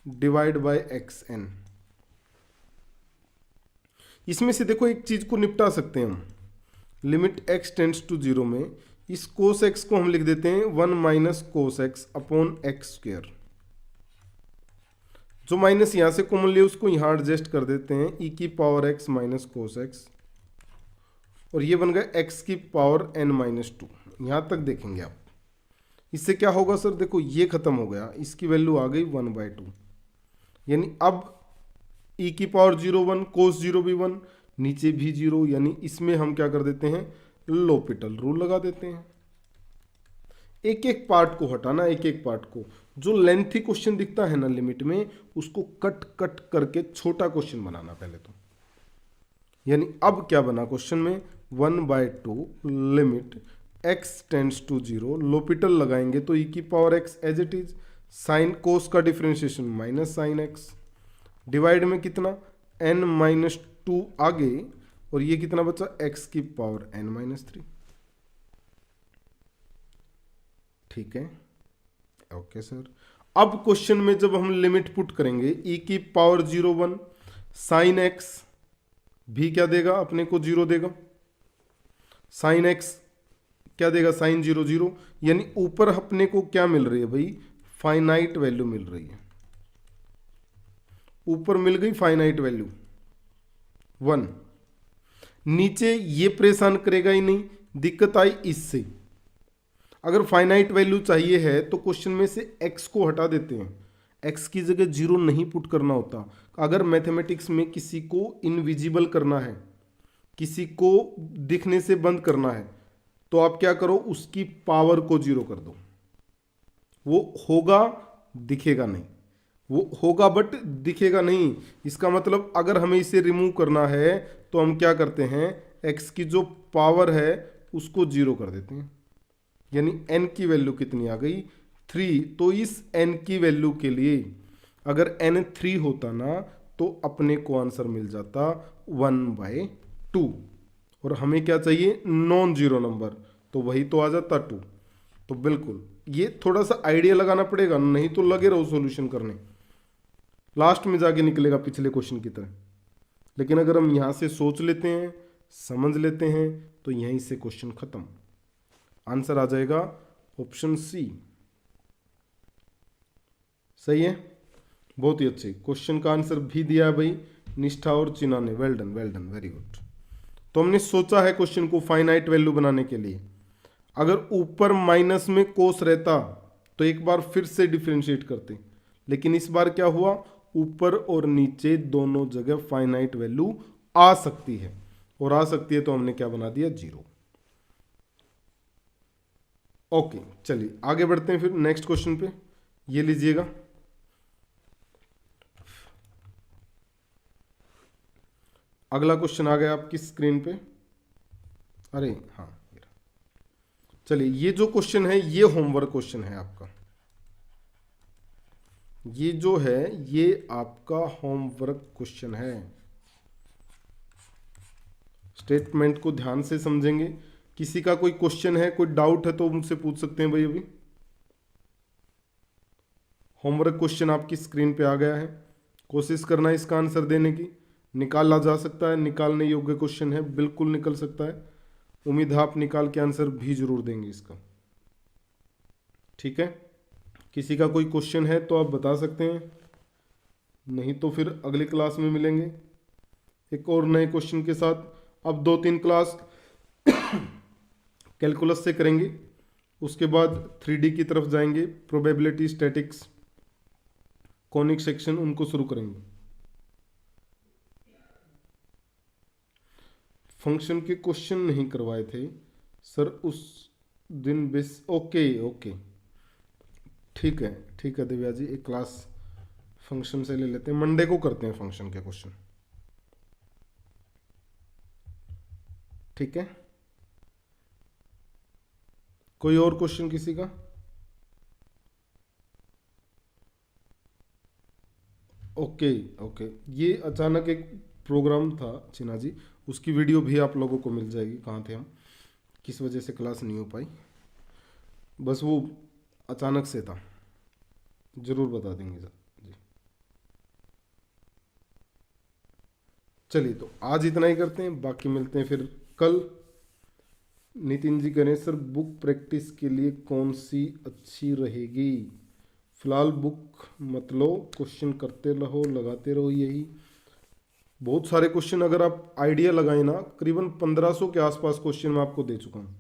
A: divide by x n. इसमें से देखो एक चीज को निपटा सकते हैं हम। लिमिट x टेंड्स टू 0 में इस cos x को हम लिख देते हैं 1 minus cos x upon x square. जो माइनस यहां से कॉमन लिया उसको यहां एडजस्ट कर देते हैं e की power x minus cos x, और ये बन गया x की पावर n माइनस 2। यहां तक देखेंगे आप। इससे क्या होगा सर, देखो ये खत्म हो गया, इसकी वैल्यू आ गई 1/2, यानी अब e की पावर 0 1, कोस 0 भी 1, नीचे भी 0, यानी इसमें हम क्या कर देते हैं, लोपिटल रूल लगा देते हैं। एक एक पार्ट को हटाना, एक एक पार्ट को। जो लेंथी क्वेश्चन दिखता है ना लिमिट में, उसको कट कट करके छोटा क्वेश्चन बनाना पहले तो। यानी अब क्या बना क्वेश्चन में, 1/2 limit x tends to 0, L'Hopital लगाएंगे तो e की power x as it is, sine cos का differentiation minus sine x, divide में कितना n माइनस 2 आगे, और ये कितना बचा x की पावर n माइनस 3। ठीक है, ओके सर। अब क्वेश्चन में जब हम लिमिट पुट करेंगे e की पावर 0 1 साइन x भी क्या देगा, अपने को 0 देगा, साइन x क्या देगा, साइन 0 0, यानी ऊपर अपने को क्या मिल रही है भाई, फाइनाइट वैल्यू मिल रही है। ऊपर मिल गई फाइनाइट वैल्यू 1, नीचे ये परेशान करेगा ही नहीं। दिक्कत आई इससे, अगर फाइनाइट वैल्यू चाहिए है तो क्वेश्चन में से x को हटा देते हैं, x की जगह 0 नहीं पुट करना होता। अगर मैथमेटिक्स में किसी को इनविजिबल करना है, किसी को दिखने से बंद करना है, तो आप क्या करो, उसकी पावर को 0 कर दो। वो होगा दिखेगा नहीं, वो होगा बट दिखेगा नहीं। इसका मतलब अगर हमें इसे रिमूव करना है तो हम क्या करते हैं, x की जो पावर है उसको 0 कर देते हैं, यानी n की वैल्यू कितनी आ गई 3। तो इस n की वैल्यू के लिए अगर n 3 होता ना तो अपने को आंसर मिल जाता 1/2, और हमें क्या चाहिए, नॉन जीरो नंबर, तो वही तो आ जाता 2। तो बिल्कुल ये थोड़ा सा आइडिया लगाना पड़ेगा, नहीं तो लगे रहो सॉल्यूशन करने, लास्ट में जाके निकलेगा पिछले क्वेश्चन की तरह। लेकिन अगर हम यहाँ से सोच लेते हैं, समझ लेते हैं, तो यहीं से क्वेश्चन खत्म। आंसर आ जाएगा ऑप्शन सी। सही है, बहुत ही अच्छे क्वेश्चन का आंसर भी दिया है भाई निष्ठा और चिना ने। Well done, well done, very good. तो हमने सोचा है क्वेश्चन को फाइनाइट वैल्यू बनाने के लिए, अगर ऊपर माइनस में कोस रहता तो एक बार फिर से डिफरेंशिएट करते, लेकिन इस बार क्या हुआ, ऊपर और नीचे दोनों जगह फाइनाइट वैल्यू आ सकती है, और आ सकती है तो हमने क्या बना दिया, 0। ओके, चलिए आगे बढ़ते हैं फिर नेक्स्ट क्वेश्चन पे। ये लीजिएगा, अगला क्वेश्चन आ गया आपकी स्क्रीन पे। अरे हाँ, चलिए ये जो क्वेश्चन है ये होमवर्क क्वेश्चन है आपका। ये जो है ये आपका होमवर्क क्वेश्चन है। स्टेटमेंट को ध्यान से समझेंगे। किसी का कोई क्वेश्चन है, कोई डाउट है तो मुझसे पूछ सकते हैं भाई। अभी होमवर्क क्वेश्चन आपकी स्क्रीन पे आ गया है, कोशिश करना इसका आंसर देने की। निकाला जा सकता है, निकालने योग्य क्वेश्चन है, बिल्कुल निकल सकता है। उम्मीद है आप निकाल के आंसर भी जरूर देंगे इसका। ठीक है, किसी का कोई क्वेश्चन है तो आप बता सकते हैं, नहीं तो फिर अगली क्लास में मिलेंगे एक और नए क्वेश्चन के साथ। अब 2-3 क्लास कैलकुलस से करेंगे, उसके बाद 3D की तरफ जाएंगे, प्रोबेबिलिटी, स्टैटिक्स, कॉनिक सेक्शन, उनको शुरू करेंगे। फंक्शन के क्वेश्चन नहीं करवाए थे सर उस दिन बेस। ओके ओके, ठीक है दिव्या जी, एक क्लास फंक्शन से ले लेते हैं, मंडे को करते हैं फंक्शन के क्वेश्चन। ठीक है। कोई और क्वेश्चन किसी का? ओके ओके, ये अचानक एक प्रोग्राम था चिन्हा जी, उसकी वीडियो भी आप लोगों को मिल जाएगी, कहाँ थे हम, किस वजह से क्लास नहीं हो पाई, बस वो अचानक से था, जरूर बता देंगे सर जी। चलिए तो आज इतना ही करते हैं, बाकी मिलते हैं फिर कल। नितिन जी करें सर बुक प्रैक्टिस के लिए कौन सी अच्छी रहेगी? फिलहाल बुक मत लो, क्वेश्चन करते रहो, लगाते रहो, यही बहुत सारे क्वेश्चन अगर आप आइडिया लगाए ना, करीबन 1500 के आसपास क्वेश्चन मैं आपको दे चुका हूँ,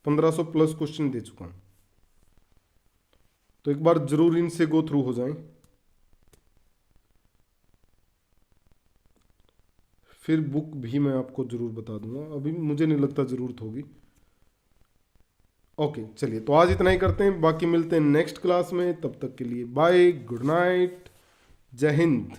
A: 1500 प्लस क्वेश्चन दे चुका हूँ, तो एक बार जरूर इनसे गो थ्रू हो जाएं, फिर बुक भी मैं आपको जरूर बता दूंगा, अभी मुझे नहीं लगता जरूरत होगी। ओके चलिए तो आज इतना ही करते हैं, बाकी मिलते हैं नेक्स्ट क्लास में, तब तक के लिए बाय, गुड नाइट, जय हिंद।